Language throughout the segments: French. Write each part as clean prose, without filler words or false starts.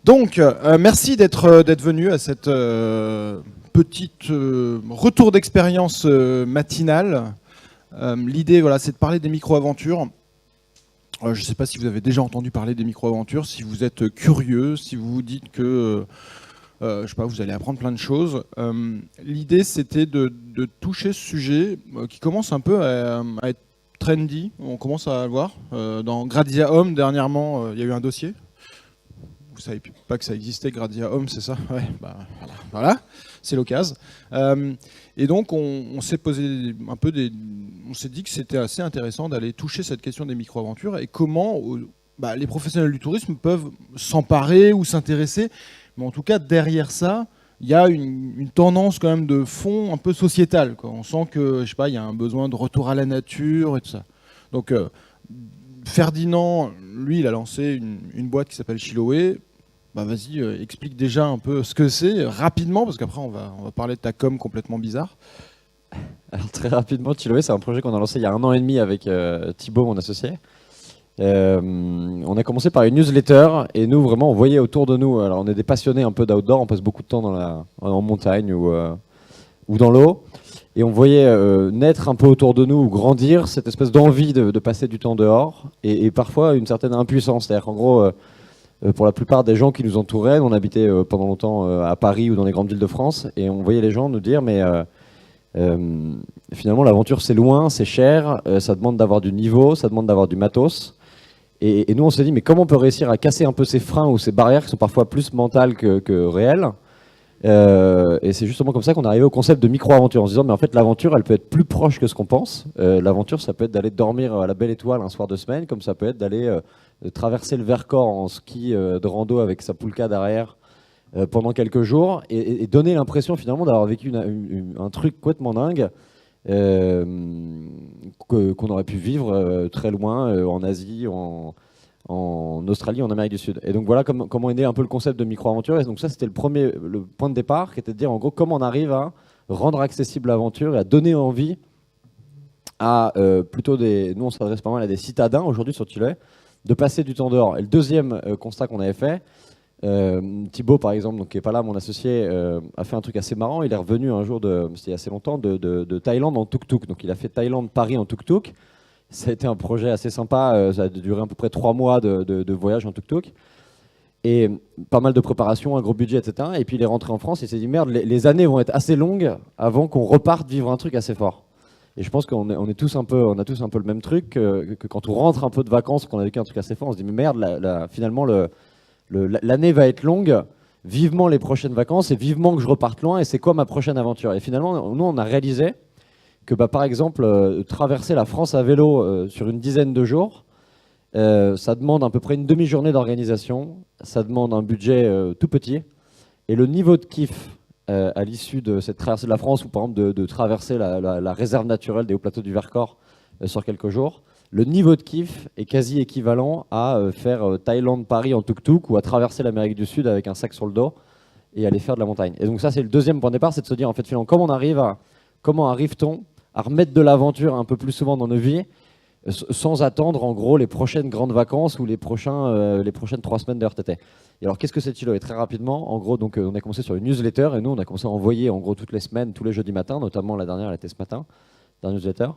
Donc, merci d'être venu à cette petite retour d'expérience matinale. L'idée, voilà, c'est de parler des micro-aventures. Je ne sais pas si vous avez déjà entendu parler des micro-aventures, si vous êtes curieux, si vous vous dites que je sais pas, vous allez apprendre plein de choses. L'idée, c'était de toucher ce sujet qui commence un peu à être trendy. On commence à le voir. Dans Grazia Home, dernièrement, il y a eu un dossier. Vous savez pas que ça existait, Grazia Home, c'est ça? Ouais, bah, voilà, c'est l'occasion. Et donc, on s'est posé un peu on s'est dit que c'était assez intéressant d'aller toucher cette question des micro-aventures et comment les professionnels du tourisme peuvent s'emparer ou s'intéresser. Mais en tout cas, derrière ça, il y a une tendance quand même de fond un peu sociétale, quoi. On sent que, je sais pas, il y a un besoin de retour à la nature et tout ça. Donc, Ferdinand, lui, il a lancé une boîte qui s'appelle Chiloé. Bah vas-y, explique déjà un peu ce que c'est, rapidement, parce qu'après on va parler de ta com complètement bizarre. Alors très rapidement, Chiloé, c'est un projet qu'on a lancé il y a 1 an et demi avec Thibaut, mon associé. On a commencé par une newsletter et nous, vraiment, on voyait autour de nous, alors on est des passionnés un peu d'outdoor, on passe beaucoup de temps en montagne ou dans l'eau. Et on voyait naître un peu autour de nous, ou grandir, cette espèce d'envie de passer du temps dehors et parfois une certaine impuissance. C'est-à-dire qu'en gros, pour la plupart des gens qui nous entouraient, on habitait pendant longtemps à Paris ou dans les grandes villes de France, et on voyait les gens nous dire mais finalement l'aventure c'est loin, c'est cher, ça demande d'avoir du niveau, ça demande d'avoir du matos. Et nous on s'est dit mais comment on peut réussir à casser un peu ces freins ou ces barrières qui sont parfois plus mentales que réelles. Et c'est justement comme ça qu'on est arrivé au concept de micro-aventure, en se disant mais en fait l'aventure elle peut être plus proche que ce qu'on pense. L'aventure ça peut être d'aller dormir à la Belle Étoile un soir de semaine, comme ça peut être d'aller traverser le Vercors en ski de rando avec sa poulka derrière pendant quelques jours et donner l'impression finalement d'avoir vécu un truc complètement dingue qu'on aurait pu vivre très loin en Asie, en Australie, en Amérique du Sud. Et donc voilà comment est né un peu le concept de micro-aventure. Et donc ça, c'était le point de départ, qui était de dire en gros comment on arrive à rendre accessible l'aventure et à donner envie à nous on s'adresse pas mal à des citadins aujourd'hui sur Chiloé, de passer du temps dehors. Et le deuxième constat qu'on avait fait, Thibaut par exemple, donc, qui n'est pas là, mon associé, a fait un truc assez marrant. Il est revenu un jour, c'était il y a assez longtemps, de Thaïlande en tuk-tuk. Donc il a fait Thaïlande-Paris en tuk-tuk. Ça a été un projet assez sympa, ça a duré à peu près 3 mois de voyage en tuk-tuk. Et pas mal de préparation, un gros budget, etc. Et puis il est rentré en France et il s'est dit merde, les années vont être assez longues avant qu'on reparte vivre un truc assez fort. Et je pense qu'on on a tous un peu le même truc, que quand on rentre un peu de vacances, qu'on a vécu un truc assez fort, on se dit mais merde, finalement l'année va être longue, vivement les prochaines vacances et vivement que je reparte loin et c'est quoi ma prochaine aventure. Et finalement, nous on a réalisé que par exemple, traverser la France à vélo sur une dizaine de jours, ça demande à peu près une demi-journée d'organisation, ça demande un budget tout petit, et le niveau de kiff à l'issue de cette traversée de la France, ou par exemple de traverser la réserve naturelle des hauts plateaux du Vercors sur quelques jours, le niveau de kiff est quasi équivalent à faire Thaïlande-Paris en tuk-tuk ou à traverser l'Amérique du Sud avec un sac sur le dos et aller faire de la montagne. Et donc ça, c'est le deuxième point de départ, c'est de se dire en fait finalement comment arrive-t-on à remettre de l'aventure un peu plus souvent dans nos vies sans attendre en gros les prochaines grandes vacances ou les prochaines 3 semaines de RTT. Et alors qu'est-ce que c'est Chiloé? Très rapidement, en gros, donc on a commencé sur une newsletter et nous on a commencé à envoyer en gros toutes les semaines, tous les jeudis matins, notamment la dernière elle était ce matin, dans la newsletter,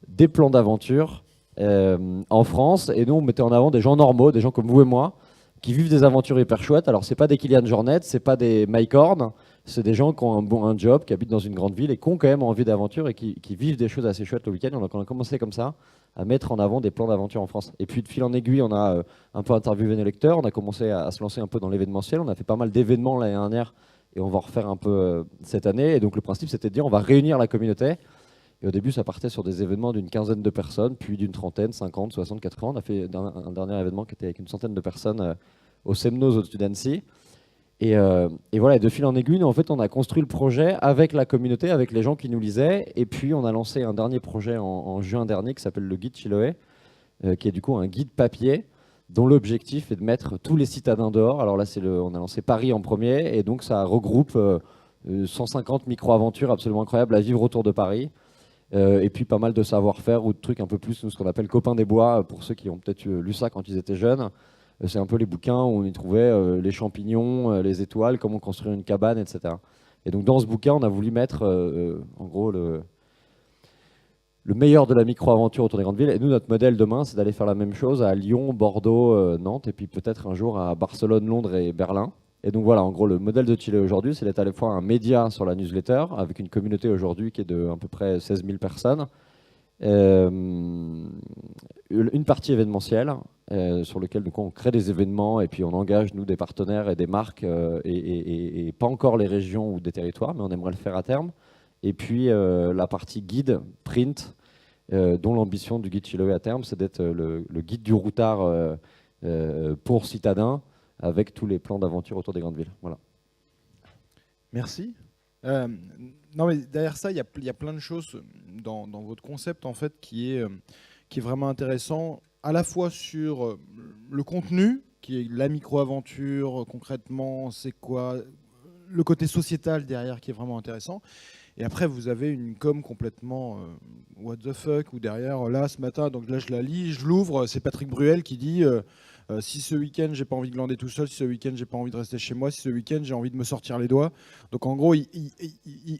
des plans d'aventure en France, et nous on mettait en avant des gens normaux, des gens comme vous et moi, qui vivent des aventures hyper chouettes. Alors c'est pas des Kylian Jornet, c'est pas des Mike Horn, c'est des gens qui ont un job, qui habitent dans une grande ville et qui ont quand même envie d'aventure et qui vivent des choses assez chouettes le week-end. Donc on a commencé comme ça à mettre en avant des plans d'aventure en France. Et puis de fil en aiguille, on a un peu interviewé nos lecteurs, on a commencé à se lancer un peu dans l'événementiel, on a fait pas mal d'événements l'année dernière et on va en refaire un peu cette année. Et donc le principe c'était de dire on va réunir la communauté. Et au début ça partait sur des événements d'une quinzaine de personnes, puis d'une trentaine, 50, 60, 80. On a fait un dernier événement qui était avec une centaine de personnes au Semnoz au-dessus d'Annecy. Et voilà, et de fil en aiguille, en fait, on a construit le projet avec la communauté, avec les gens qui nous lisaient. Et puis, on a lancé un dernier projet en juin dernier qui s'appelle le Guide Chiloé, qui est du coup un guide papier dont l'objectif est de mettre tous les citadins dehors. Alors là, on a lancé Paris en premier, et donc ça regroupe 150 micro-aventures absolument incroyables à vivre autour de Paris. Et puis pas mal de savoir-faire ou de trucs un peu plus, ce qu'on appelle copains des bois, pour ceux qui ont peut-être lu ça quand ils étaient jeunes. C'est un peu les bouquins où on y trouvait les champignons, les étoiles, comment construire une cabane, etc. Et donc dans ce bouquin, on a voulu mettre en gros le meilleur de la micro-aventure autour des grandes villes. Et nous, notre modèle demain, c'est d'aller faire la même chose à Lyon, Bordeaux, Nantes, et puis peut-être un jour à Barcelone, Londres et Berlin. Et donc voilà, en gros, le modèle de Chile aujourd'hui, c'est d'être à la fois un média sur la newsletter, avec une communauté aujourd'hui qui est de à peu près 16 000 personnes, une partie événementielle, sur laquelle donc, on crée des événements, et puis on engage, nous, des partenaires et des marques, et pas encore les régions ou des territoires, mais on aimerait le faire à terme. Et puis la partie guide, print, dont l'ambition du guide Chiloé à terme, c'est d'être le guide du routard pour citadins, avec tous les plans d'aventure autour des grandes villes. Voilà. Merci. Non, mais derrière ça, il y a plein de choses dans votre concept en fait qui est vraiment intéressant, à la fois sur le contenu, qui est la micro-aventure, concrètement, c'est quoi, le côté sociétal derrière qui est vraiment intéressant. Et après, vous avez une com complètement what the fuck, où derrière, là, ce matin, donc là, je la lis, je l'ouvre, c'est Patrick Bruel qui dit si ce week-end, j'ai pas envie de glander tout seul, si ce week-end, j'ai pas envie de rester chez moi, si ce week-end, j'ai envie de me sortir les doigts. Donc en gros, il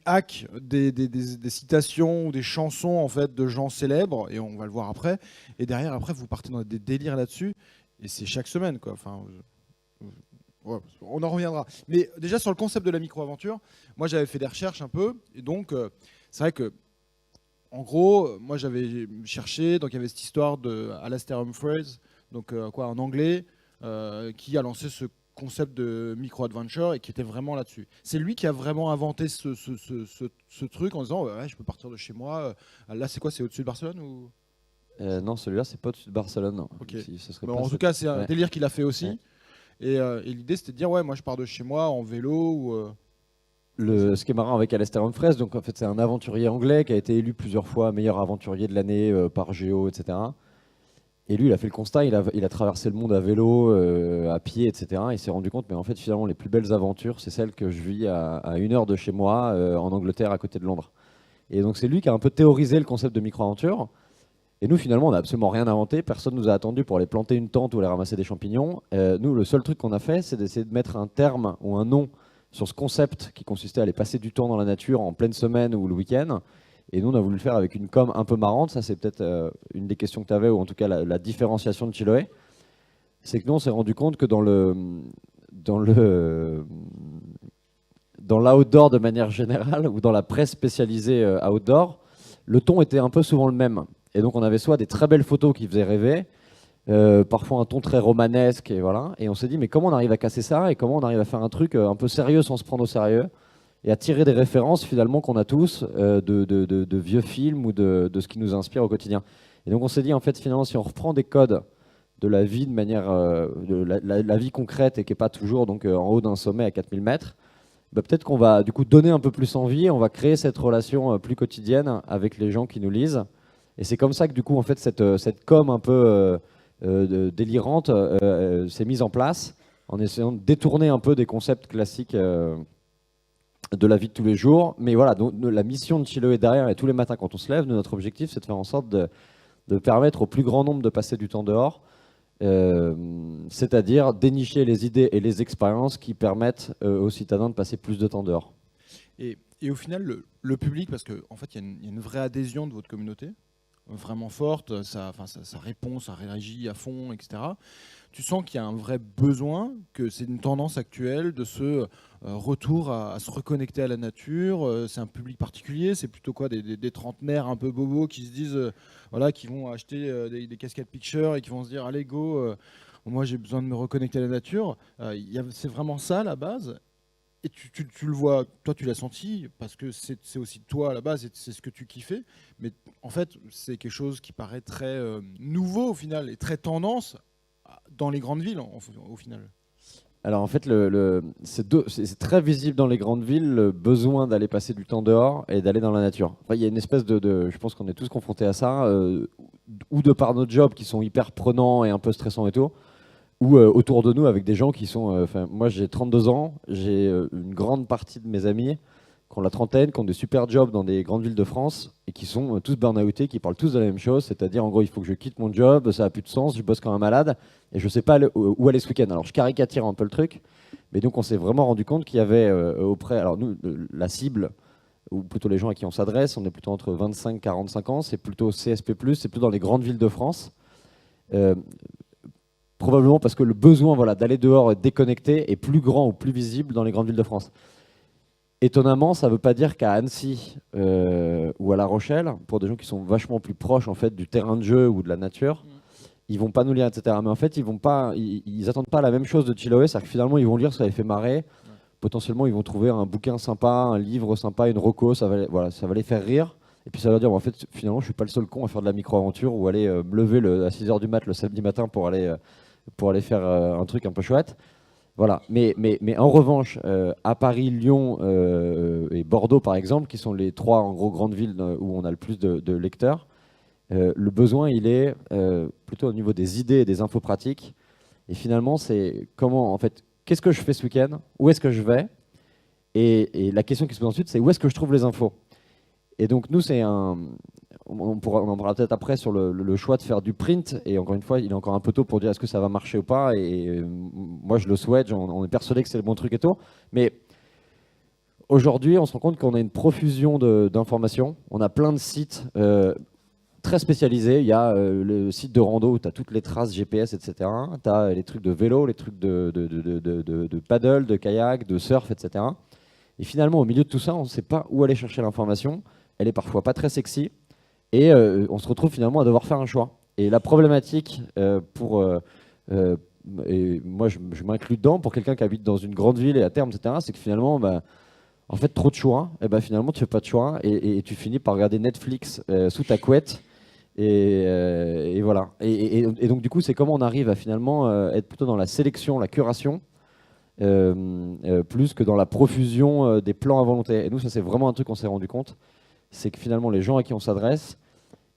hack des citations ou des chansons en fait, de gens célèbres, et on va le voir après. Et derrière, après, vous partez dans des délires là-dessus, et c'est chaque semaine, quoi. Enfin, ouais, on en reviendra. Mais déjà sur le concept de la micro-aventure, moi j'avais fait des recherches un peu, et donc c'est vrai que, en gros, moi j'avais cherché, donc il y avait cette histoire de Alastair Humphreys, donc quoi, en anglais, qui a lancé ce concept de micro-adventure et qui était vraiment là-dessus. C'est lui qui a vraiment inventé ce truc en disant ouais, je peux partir de chez moi. Là, c'est quoi, c'est au-dessus de Barcelone ou... Non, celui-là, c'est pas au-dessus de Barcelone. Non. Okay. Si, ce serait bon, pas en tout cas, c'est un délire qu'il a fait aussi. Ouais. Et l'idée, c'était de dire, ouais, moi, je pars de chez moi en vélo ou... Ce qui est marrant avec Alastair Humphreys, donc en fait c'est un aventurier anglais qui a été élu plusieurs fois meilleur aventurier de l'année par Géo, etc. Et lui, il a fait le constat, il a traversé le monde à vélo, à pied, etc. Il s'est rendu compte, mais en fait finalement les plus belles aventures, c'est celles que je vis à 1 heure de chez moi, en Angleterre, à côté de Londres. Et donc c'est lui qui a un peu théorisé le concept de micro-aventure. Et nous, finalement, on n'a absolument rien inventé. Personne ne nous a attendu pour aller planter une tente ou aller ramasser des champignons. Nous, le seul truc qu'on a fait, c'est d'essayer de mettre un terme ou un nom sur ce concept qui consistait à aller passer du temps dans la nature en pleine semaine ou le week-end. Et nous, on a voulu le faire avec une com un peu marrante. Ça, c'est peut-être une des questions que tu avais, ou en tout cas la différenciation de Chiloé. C'est que nous, on s'est rendu compte que dans l'outdoor de manière générale, ou dans la presse spécialisée outdoor, le ton était un peu souvent le même. Et donc on avait soit des très belles photos qui faisaient rêver, parfois un ton très romanesque, et voilà. Et on s'est dit, mais comment on arrive à casser ça et comment on arrive à faire un truc un peu sérieux sans se prendre au sérieux et à tirer des références finalement qu'on a tous de vieux films ou de ce qui nous inspire au quotidien. Et donc on s'est dit, en fait, finalement, si on reprend des codes de la vie de manière, de la vie concrète et qui n'est pas toujours donc, en haut d'un sommet à 4000 mètres, bah, peut-être qu'on va du coup donner un peu plus envie, et on va créer cette relation plus quotidienne avec les gens qui nous lisent. Et c'est comme ça que du coup, en fait, cette com un peu délirante s'est mise en place en essayant de détourner un peu des concepts classiques de la vie de tous les jours. Mais voilà, donc, la mission de Chiloé derrière, et tous les matins quand on se lève, notre objectif, c'est de faire en sorte de permettre au plus grand nombre de passer du temps dehors, c'est-à-dire dénicher les idées et les expériences qui permettent aux citadins de passer plus de temps dehors. Et au final, le public, parce qu'en fait, il y a une vraie adhésion de votre communauté, vraiment forte, ça répond, ça réagit à fond, etc. Tu sens qu'il y a un vrai besoin, que c'est une tendance actuelle de ce retour à se reconnecter à la nature. C'est un public particulier, c'est plutôt quoi, des trentenaires un peu bobos qui se disent, voilà, qui vont acheter des casquettes picture et qui vont se dire, allez go, moi j'ai besoin de me reconnecter à la nature. C'est vraiment ça la base. Et tu le vois, toi tu l'as senti, parce que c'est aussi toi à la base, et c'est ce que tu kiffais, mais en fait c'est quelque chose qui paraît très nouveau au final, et très tendance dans les grandes villes au final. Alors en fait, c'est très visible dans les grandes villes, le besoin d'aller passer du temps dehors et d'aller dans la nature. Enfin, il y a une espèce je pense qu'on est tous confrontés à ça, ou de par nos jobs qui sont hyper prenants et un peu stressants et tout, ou autour de nous avec des gens qui sont... moi j'ai 32 ans, j'ai une grande partie de mes amis qui ont la trentaine, qui ont des super jobs dans des grandes villes de France et qui sont tous burn-outés, qui parlent tous de la même chose, c'est-à-dire en gros il faut que je quitte mon job, ça n'a plus de sens, je bosse comme un malade et je ne sais pas où aller ce week-end. Alors je caricature un peu le truc, mais donc on s'est vraiment rendu compte qu'il y avait auprès, alors nous la cible, ou plutôt les gens à qui on s'adresse, on est plutôt entre 25 et 45 ans, c'est plutôt CSP+, c'est plutôt dans les grandes villes de France. Probablement parce que le besoin voilà, d'aller dehors et déconnecter est plus grand ou plus visible dans les grandes villes de France. Étonnamment, ça ne veut pas dire qu'à Annecy ou à La Rochelle, pour des gens qui sont vachement plus proches en fait, du terrain de jeu ou de la nature, ils vont pas nous lire, etc. Mais en fait, ils attendent pas la même chose de Chiloé, c'est-à-dire que finalement, ils vont lire, ça les fait marrer. Potentiellement, ils vont trouver un bouquin sympa, un livre sympa, une reco, ça va les faire rire. Et puis ça va leur dire, en fait, finalement, je suis pas le seul con à faire de la micro-aventure ou aller me lever à 6h du mat le samedi matin pour aller faire un truc un peu chouette. Voilà. Mais en revanche, à Paris, Lyon et Bordeaux, par exemple, qui sont les 3 en gros grandes villes où on a le plus de lecteurs, le besoin, il est plutôt au niveau des idées et des infos pratiques. Et finalement, c'est comment, en fait, qu'est-ce que je fais ce week-end? Où est-ce que je vais? Et la question qui se pose ensuite, c'est où est-ce que je trouve les infos? Et donc, nous, on en parlera peut-être après sur le choix de faire du print. Et encore une fois, il est encore un peu tôt pour dire est-ce que ça va marcher ou pas. Et moi, je le souhaite, on est persuadé que c'est le bon truc et tout. Mais aujourd'hui, on se rend compte qu'on a une profusion d'informations. On a plein de sites très spécialisés. Il y a le site de rando où tu as toutes les traces GPS, etc. Tu as les trucs de vélo, les trucs de paddle, de kayak, de surf, etc. Et finalement, au milieu de tout ça, on ne sait pas où aller chercher l'information. Elle est parfois pas très sexy. Et on se retrouve finalement à devoir faire un choix. Et la problématique et moi je m'inclus dedans, pour quelqu'un qui habite dans une grande ville et à terme, etc., c'est que finalement, en fait, trop de choix, et finalement, tu fais pas de choix et tu finis par regarder Netflix sous ta couette. Et voilà. Et donc, du coup, c'est comment on arrive à finalement être plutôt dans la sélection, la curation, plus que dans la profusion des plans à volonté. Et nous, ça, c'est vraiment un truc qu'on s'est rendu compte. C'est que finalement, les gens à qui on s'adresse,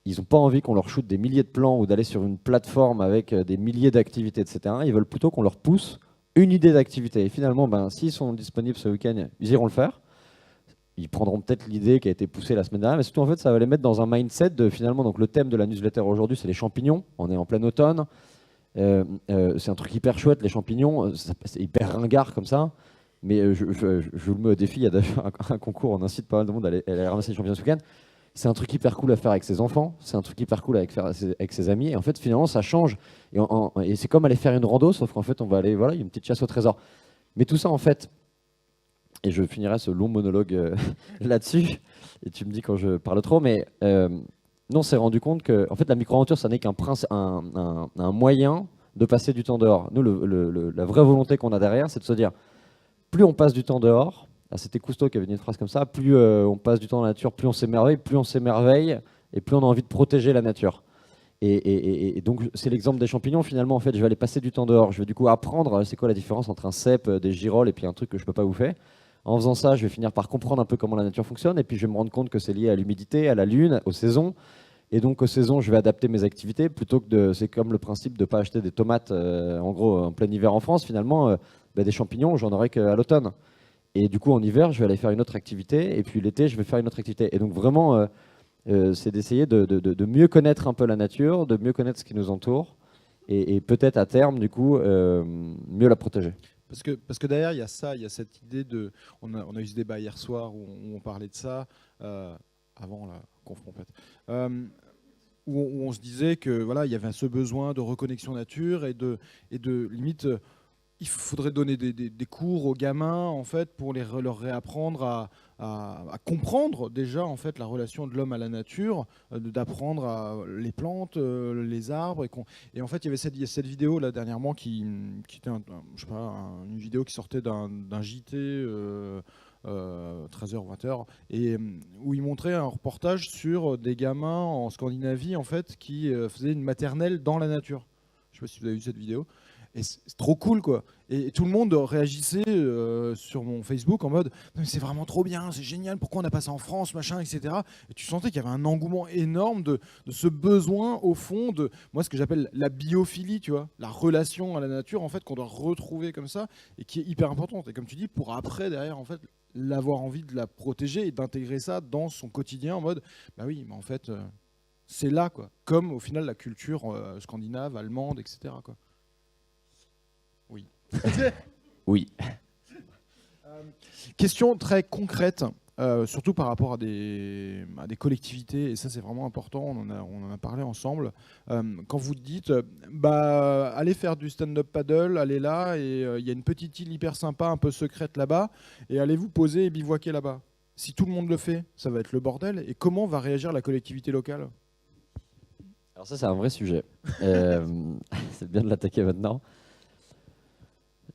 ils n'ont pas envie qu'on leur shoote des milliers de plans ou d'aller sur une plateforme avec des milliers d'activités, etc. Ils veulent plutôt qu'on leur pousse une idée d'activité. Et finalement, s'ils sont disponibles ce week-end, ils iront le faire. Ils prendront peut-être l'idée qui a été poussée la semaine dernière, mais surtout, en fait, ça va les mettre dans un mindset de finalement. Donc, le thème de la newsletter aujourd'hui, c'est les champignons. On est en plein automne. C'est un truc hyper chouette, les champignons. C'est hyper ringard comme ça. Mais je vous le mets au défi. Il y a d'ailleurs un concours, on incite pas mal de monde à aller ramasser les champignons ce week-end. C'est un truc hyper cool à faire avec ses enfants, c'est un truc hyper cool à faire avec ses amis. Et en fait, finalement, ça change. Et c'est comme aller faire une rando, sauf qu'en fait, on va aller, voilà, il y a une petite chasse au trésor. Mais tout ça, en fait, et je finirai ce long monologue là-dessus, et tu me dis quand je parle trop, mais nous, on s'est rendu compte que en fait, la micro-aventure, ça n'est qu'un moyen de passer du temps dehors. Nous, la vraie volonté qu'on a derrière, c'est de se dire, plus on passe du temps dehors, c'était Cousteau qui avait dit une phrase comme ça, plus on passe du temps dans la nature, plus on s'émerveille, et plus on a envie de protéger la nature. Et donc, c'est l'exemple des champignons. Finalement, en fait, je vais aller passer du temps dehors. Je vais du coup apprendre c'est quoi la différence entre un cèpe, des girolles et puis un truc que je ne peux pas bouffer. En faisant ça, je vais finir par comprendre un peu comment la nature fonctionne, et puis je vais me rendre compte que c'est lié à l'humidité, à la lune, aux saisons. Et donc, aux saisons, je vais adapter mes activités plutôt que c'est comme le principe de ne pas acheter des tomates, en gros, en plein hiver en France. Finalement, des champignons, j'en aurai qu'à l'automne. Et du coup, en hiver, je vais aller faire une autre activité. Et puis l'été, je vais faire une autre activité. Et donc, vraiment, c'est d'essayer de mieux connaître un peu la nature, de mieux connaître ce qui nous entoure. Et peut-être à terme, du coup, mieux la protéger. Parce que derrière, il y a ça, il y a cette idée de... On a eu ce débat hier soir où on parlait de ça, avant la conf en fait, où on se disait que voilà, il y avait ce besoin de reconnexion nature et de limite... il faudrait donner des cours aux gamins en fait pour leur réapprendre à comprendre déjà en fait la relation de l'homme à la nature, d'apprendre les plantes, les arbres et en fait il y avait cette vidéo là dernièrement qui était je sais pas, une vidéo qui sortait d'un JT 13h 20h et où il montrait un reportage sur des gamins en Scandinavie en fait qui faisaient une maternelle dans la nature. Je sais pas si vous avez vu cette vidéo. Et c'est trop cool quoi. Et tout le monde réagissait sur mon Facebook en mode c'est vraiment trop bien, c'est génial, pourquoi on n'a pas ça en France, machin, etc. Et tu sentais qu'il y avait un engouement énorme de ce besoin au fond de moi ce que j'appelle la biophilie, tu vois, la relation à la nature en fait qu'on doit retrouver comme ça et qui est hyper importante. Et comme tu dis, pour après derrière en fait l'avoir envie de la protéger et d'intégrer ça dans son quotidien en mode, bah oui, mais en fait, c'est là, quoi. Comme au final la culture scandinave, allemande, etc., quoi. Oui. Oui. Question très concrète, surtout par rapport à des collectivités, et ça c'est vraiment important, on en a parlé ensemble. Quand vous dites, bah, allez faire du stand-up paddle, allez là, et il y a une petite île hyper sympa, un peu secrète là-bas, et allez vous poser et bivouaquer là-bas. Si tout le monde le fait, ça va être le bordel, et comment va réagir la collectivité locale? Alors ça, c'est un vrai sujet. C'est bien de l'attaquer maintenant.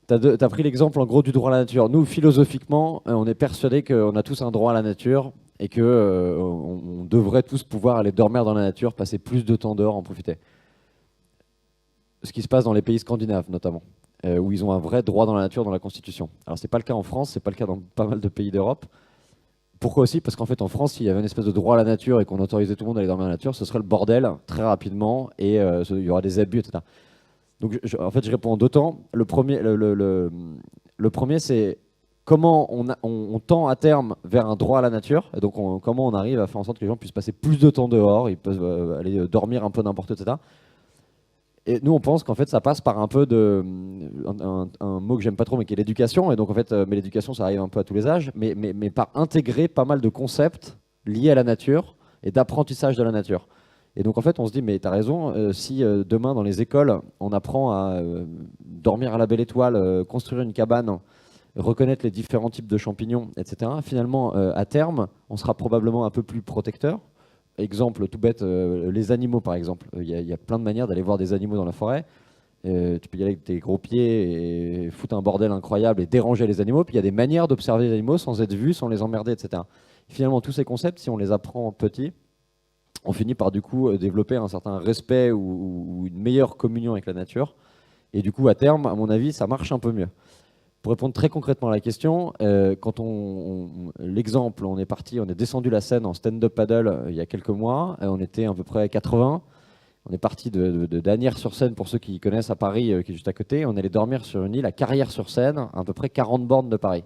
T'as pris l'exemple en gros du droit à la nature. Nous, philosophiquement, on est persuadé qu'on a tous un droit à la nature et que on devrait tous pouvoir aller dormir dans la nature, passer plus de temps dehors, en profiter. Ce qui se passe dans les pays scandinaves notamment, où ils ont un vrai droit dans la nature dans la Constitution. Alors c'est pas le cas en France, c'est pas le cas dans pas mal de pays d'Europe. Pourquoi aussi? Parce qu'en fait en France, s'il y avait une espèce de droit à la nature et qu'on autorisait tout le monde à aller dormir dans la nature, ce serait le bordel très rapidement et il y aura des abus, etc. Donc, en fait, je réponds en deux temps. Le premier, c'est comment on tend à terme vers un droit à la nature. Et donc, comment on arrive à faire en sorte que les gens puissent passer plus de temps dehors, ils peuvent aller dormir un peu n'importe où, etc. Et nous, on pense qu'en fait, ça passe par un peu un mot que j'aime pas trop, mais qui est l'éducation. Et donc, en fait, mais l'éducation, ça arrive un peu à tous les âges, mais par intégrer pas mal de concepts liés à la nature et d'apprentissage de la nature. Et donc en fait, on se dit, mais tu as raison, si demain dans les écoles, on apprend à dormir à la belle étoile, construire une cabane, reconnaître les différents types de champignons, etc., finalement, à terme, on sera probablement un peu plus protecteur. Exemple tout bête, les animaux par exemple. Il y a plein de manières d'aller voir des animaux dans la forêt. Tu peux y aller avec tes gros pieds et foutre un bordel incroyable et déranger les animaux. Puis il y a des manières d'observer les animaux sans être vu, sans les emmerder, etc. Finalement, tous ces concepts, si on les apprend petits, on finit par du coup développer un certain respect ou une meilleure communion avec la nature. Et du coup, à terme, à mon avis, ça marche un peu mieux. Pour répondre très concrètement à la question, quand l'exemple, on est parti, on est descendu la Seine en stand-up paddle il y a quelques mois, on était à peu près 80. On est parti de d'Asnières-sur-Seine, pour ceux qui connaissent à Paris, qui est juste à côté. On allait dormir sur une île à Carrières-sur-Seine, à peu près 40 bornes de Paris.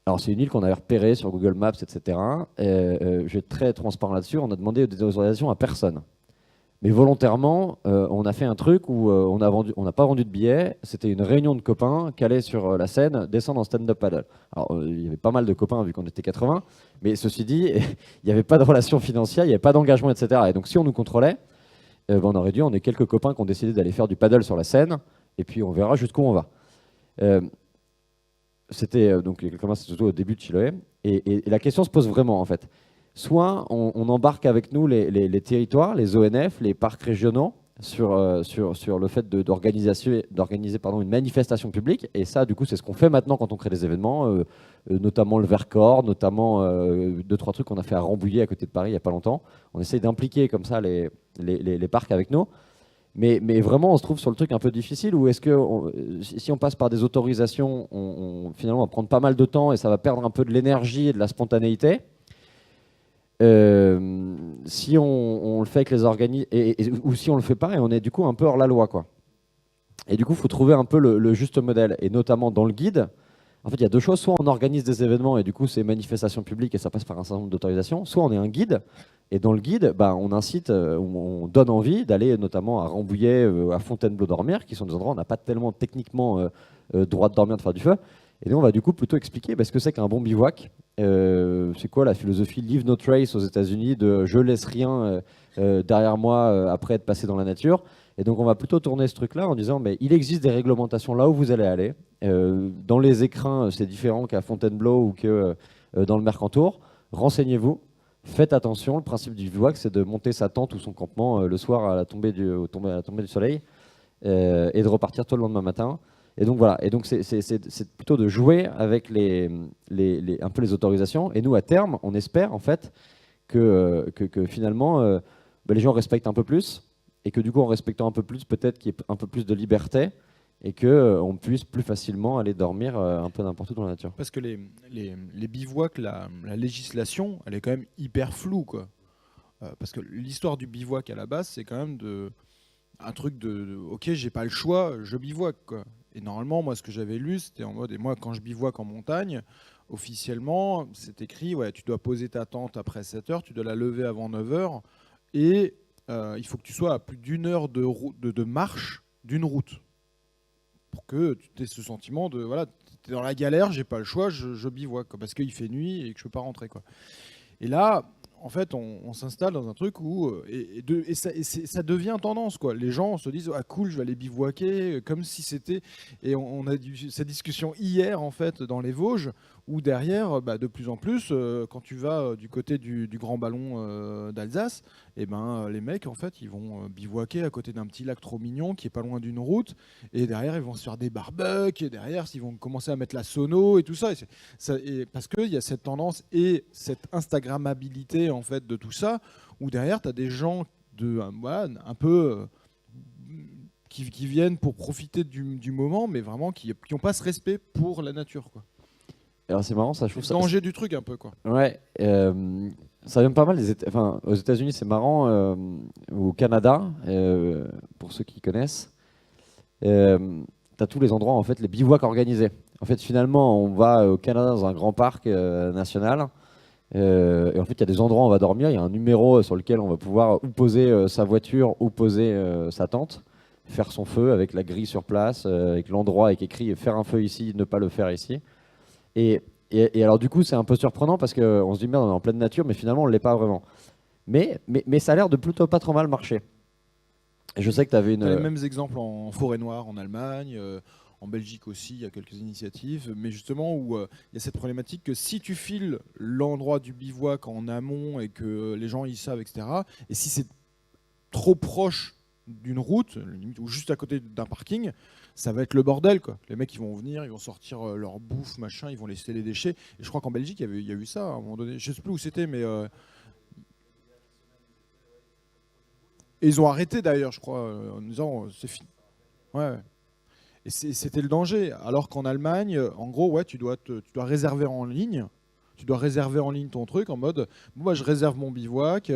Alors c'est une île qu'on avait repérée sur Google Maps, etc. Je vais être très transparent là-dessus. On a demandé des autorisations à personne. Mais volontairement, on a fait un truc où on n'a pas vendu de billets. C'était une réunion de copains qui allaient sur la Seine descendre en stand-up paddle. Alors il y avait pas mal de copains vu qu'on était 80. Mais ceci dit, il n'y avait pas de relation financière, il n'y avait pas d'engagement, etc. Et donc si on nous contrôlait, on aurait dû, on est quelques copains qui ont décidé d'aller faire du paddle sur la Seine. Et puis on verra jusqu'où on va. C'était donc surtout au début de Chiloé. Et la question se pose vraiment en fait. Soit on embarque avec nous les territoires, les ONF, les parcs régionaux sur le fait d'organiser une manifestation publique. Et ça, du coup, c'est ce qu'on fait maintenant quand on crée des événements, notamment le Vercors, notamment deux, trois trucs qu'on a fait à Rambouillet à côté de Paris il n'y a pas longtemps. On essaye d'impliquer comme ça les parcs avec nous. Mais vraiment, on se trouve sur le truc un peu difficile où est-ce que si on passe par des autorisations, finalement, on va prendre pas mal de temps et ça va perdre un peu de l'énergie et de la spontanéité. Si on le fait avec les organismes, ou si on le fait pas, et on est du coup un peu hors la loi, quoi. Et du coup, il faut trouver un peu le juste modèle, et notamment dans le guide. En fait, il y a deux choses. Soit on organise des événements et du coup, c'est manifestations publiques et ça passe par un certain nombre d'autorisations. Soit on est un guide et dans le guide, bah, on incite, on donne envie d'aller notamment à Rambouillet, à Fontainebleau-Dormière, qui sont des endroits où on n'a pas tellement techniquement droit de dormir, de faire du feu. Et nous, on va du coup plutôt expliquer ce que c'est qu'un bon bivouac. C'est quoi la philosophie Leave No Trace aux États-Unis de je laisse rien derrière moi après être passé dans la nature. Et donc on va plutôt tourner ce truc-là en disant mais il existe des réglementations là où vous allez aller. Dans les écrins, c'est différent qu'à Fontainebleau ou que dans le Mercantour. Renseignez-vous, faites attention. Le principe du bivouac, c'est de monter sa tente ou son campement le soir à la tombée du soleil et de repartir tout le lendemain matin. Et donc voilà. Et donc c'est plutôt de jouer avec un peu les autorisations. Et nous, à terme, on espère en fait que finalement les gens respectent un peu plus. Et que du coup, en respectant un peu plus, peut-être qu'il y ait un peu plus de liberté et qu'on puisse plus facilement aller dormir un peu n'importe où dans la nature. Parce que les bivouacs, la législation, elle est quand même hyper floue, quoi. Parce que l'histoire du bivouac à la base, c'est quand même un truc ok, j'ai pas le choix, je bivouac, quoi. Et normalement, moi, ce que j'avais lu, c'était en mode, et moi, quand je bivouac en montagne, officiellement, c'est écrit, ouais, tu dois poser ta tente après 7 heures, tu dois la lever avant 9 heures, et il faut que tu sois à plus d'une heure de marche d'une route, pour que tu aies ce sentiment de, voilà, tu es dans la galère, j'ai pas le choix, je bivouac, quoi, parce qu'il fait nuit et que je peux pas rentrer, quoi. Et là, en fait, on s'installe dans un truc où ça devient tendance, quoi. Les gens se disent ah cool, je vais aller bivouaquer, comme si c'était. Et on a eu cette discussion hier en fait dans les Vosges, où derrière, de plus en plus, quand tu vas du côté du Grand Ballon d'Alsace, et ben les mecs en fait ils vont bivouaquer à côté d'un petit lac trop mignon qui est pas loin d'une route, et derrière ils vont se faire des barbecues, et derrière ils vont commencer à mettre la sono et tout ça. Parce qu'il y a cette tendance et cette Instagrammabilité en fait de tout ça, où derrière tu as des gens voilà, un peu qui viennent pour profiter du moment, mais vraiment qui n'ont pas ce respect pour la nature, quoi. Alors c'est marrant, ça, je trouve ça. Le danger du truc un peu, quoi. Ouais, ça vient pas mal aux États-Unis, c'est marrant, ou au Canada, pour ceux qui connaissent. T'as tous les endroits, en fait, les bivouacs organisés. En fait, finalement, on va au Canada dans un grand parc national. Et en fait, il y a des endroits où on va dormir. Il y a un numéro sur lequel on va pouvoir ou poser sa voiture ou poser sa tente, faire son feu avec la grille sur place, avec l'endroit avec écrit faire un feu ici, ne pas le faire ici. Et alors, du coup, c'est un peu surprenant parce qu'on se dit merde, on est en pleine nature, mais finalement, on ne l'est pas vraiment. Mais ça a l'air de plutôt pas trop mal marcher. Et je sais que tu avais les mêmes exemples en forêt noire en Allemagne, en Belgique aussi, il y a quelques initiatives, mais justement où il y a cette problématique que si tu files l'endroit du bivouac en amont et que les gens y savent, etc., et si c'est trop proche d'une route, ou juste à côté d'un parking, ça va être le bordel, quoi. Les mecs ils vont venir, ils vont sortir leur bouffe, machin, ils vont laisser les déchets. Et je crois qu'en Belgique il y a eu ça à un moment donné. Je sais plus où c'était, mais et ils ont arrêté d'ailleurs, je crois, en disant c'est fini. Ouais. Et c'était le danger. Alors qu'en Allemagne, en gros, ouais, tu dois réserver en ligne. Tu dois réserver en ligne ton truc en mode, bon, moi je réserve mon bivouac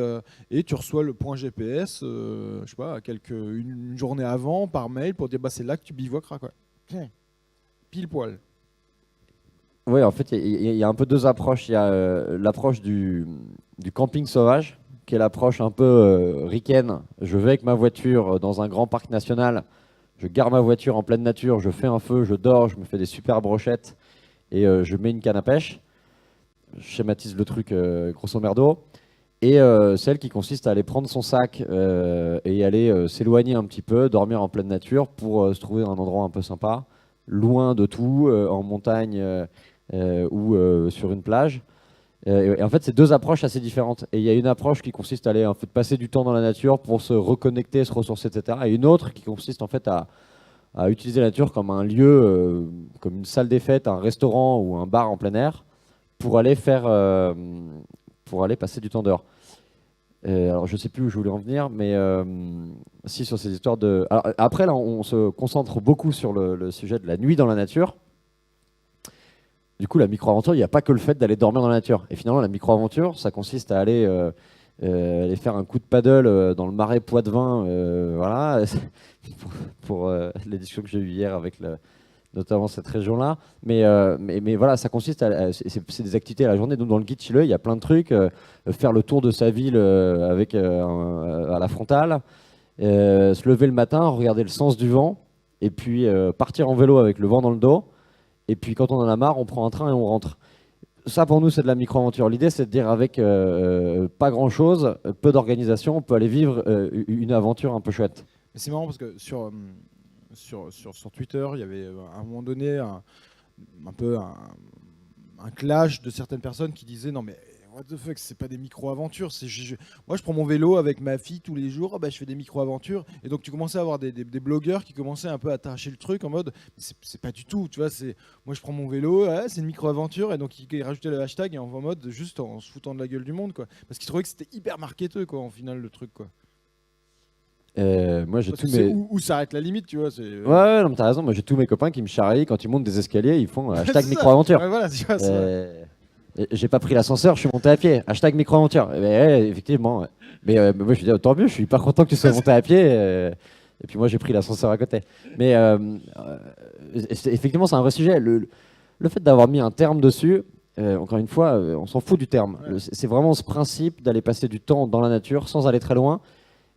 et tu reçois le point GPS, je sais pas, une journée avant par mail pour dire bah c'est là que tu bivouaqueras, quoi. Pile poil. Oui, en fait, il y a un peu deux approches. Il y a l'approche du camping sauvage, qui est l'approche un peu ricaine. Je vais avec ma voiture dans un grand parc national, je gare ma voiture en pleine nature, je fais un feu, je dors, je me fais des super brochettes et je mets une canne à pêche. Je schématise le truc grosso merdo. Et celle qui consiste à aller prendre son sac et aller s'éloigner un petit peu, dormir en pleine nature pour se trouver un endroit un peu sympa, loin de tout, en montagne ou sur une plage. Et en fait, c'est deux approches assez différentes. Et il y a une approche qui consiste à aller en fait, passer du temps dans la nature pour se reconnecter, se ressourcer, etc. Et une autre qui consiste en fait à utiliser la nature comme un lieu, comme une salle des fêtes, un restaurant ou un bar en plein air pour aller passer du temps dehors. Alors, je ne sais plus où je voulais en venir, mais si sur ces histoires de. Alors, après, là, on se concentre beaucoup sur le sujet de la nuit dans la nature. Du coup, la micro-aventure, il n'y a pas que le fait d'aller dormir dans la nature. Et finalement, la micro-aventure, ça consiste à aller faire un coup de paddle dans le marais Poitevin, voilà, pour les discussions que j'ai eues hier avec notamment cette région-là. Mais voilà, ça consiste c'est des activités à la journée. Donc dans le guide Chileux, il y a plein de trucs. Faire le tour de sa ville à la frontale, se lever le matin, regarder le sens du vent, et puis partir en vélo avec le vent dans le dos. Et puis quand on en a marre, on prend un train et on rentre. Ça, pour nous, c'est de la micro-aventure. L'idée, c'est de dire avec pas grand-chose, peu d'organisation, on peut aller vivre une aventure un peu chouette. C'est marrant parce que sur Twitter, il y avait à un moment donné un clash de certaines personnes qui disaient non mais what the fuck, c'est pas des micro-aventures. Moi, je prends mon vélo avec ma fille tous les jours, je fais des micro-aventures. Et donc, tu commençais à avoir des blogueurs qui commençaient un peu à t'arracher le truc en mode, c'est pas du tout, tu vois. Moi, je prends mon vélo, c'est une micro-aventure. Et donc, ils rajoutaient le hashtag et en mode juste en se foutant de la gueule du monde, quoi. Parce qu'ils trouvaient que c'était hyper marketeux, quoi, en final, le truc, quoi. Moi, j'ai où s'arrête la limite, tu vois. Ouais, non, mais t'as raison. Moi, j'ai tous mes copains qui me charrient quand ils montent des escaliers, ils font hashtag micro-aventure. Ouais, voilà, tu vois, j'ai pas pris l'ascenseur, je suis monté à pied. Hashtag micro-aventure. Effectivement. Ouais. Mais moi, je dis, tant mieux, je suis pas content que tu sois monté à pied. Et puis moi, j'ai pris l'ascenseur à côté. Mais effectivement, c'est un vrai sujet. Le fait d'avoir mis un terme dessus, encore une fois, on s'en fout du terme. Ouais. C'est vraiment ce principe d'aller passer du temps dans la nature sans aller très loin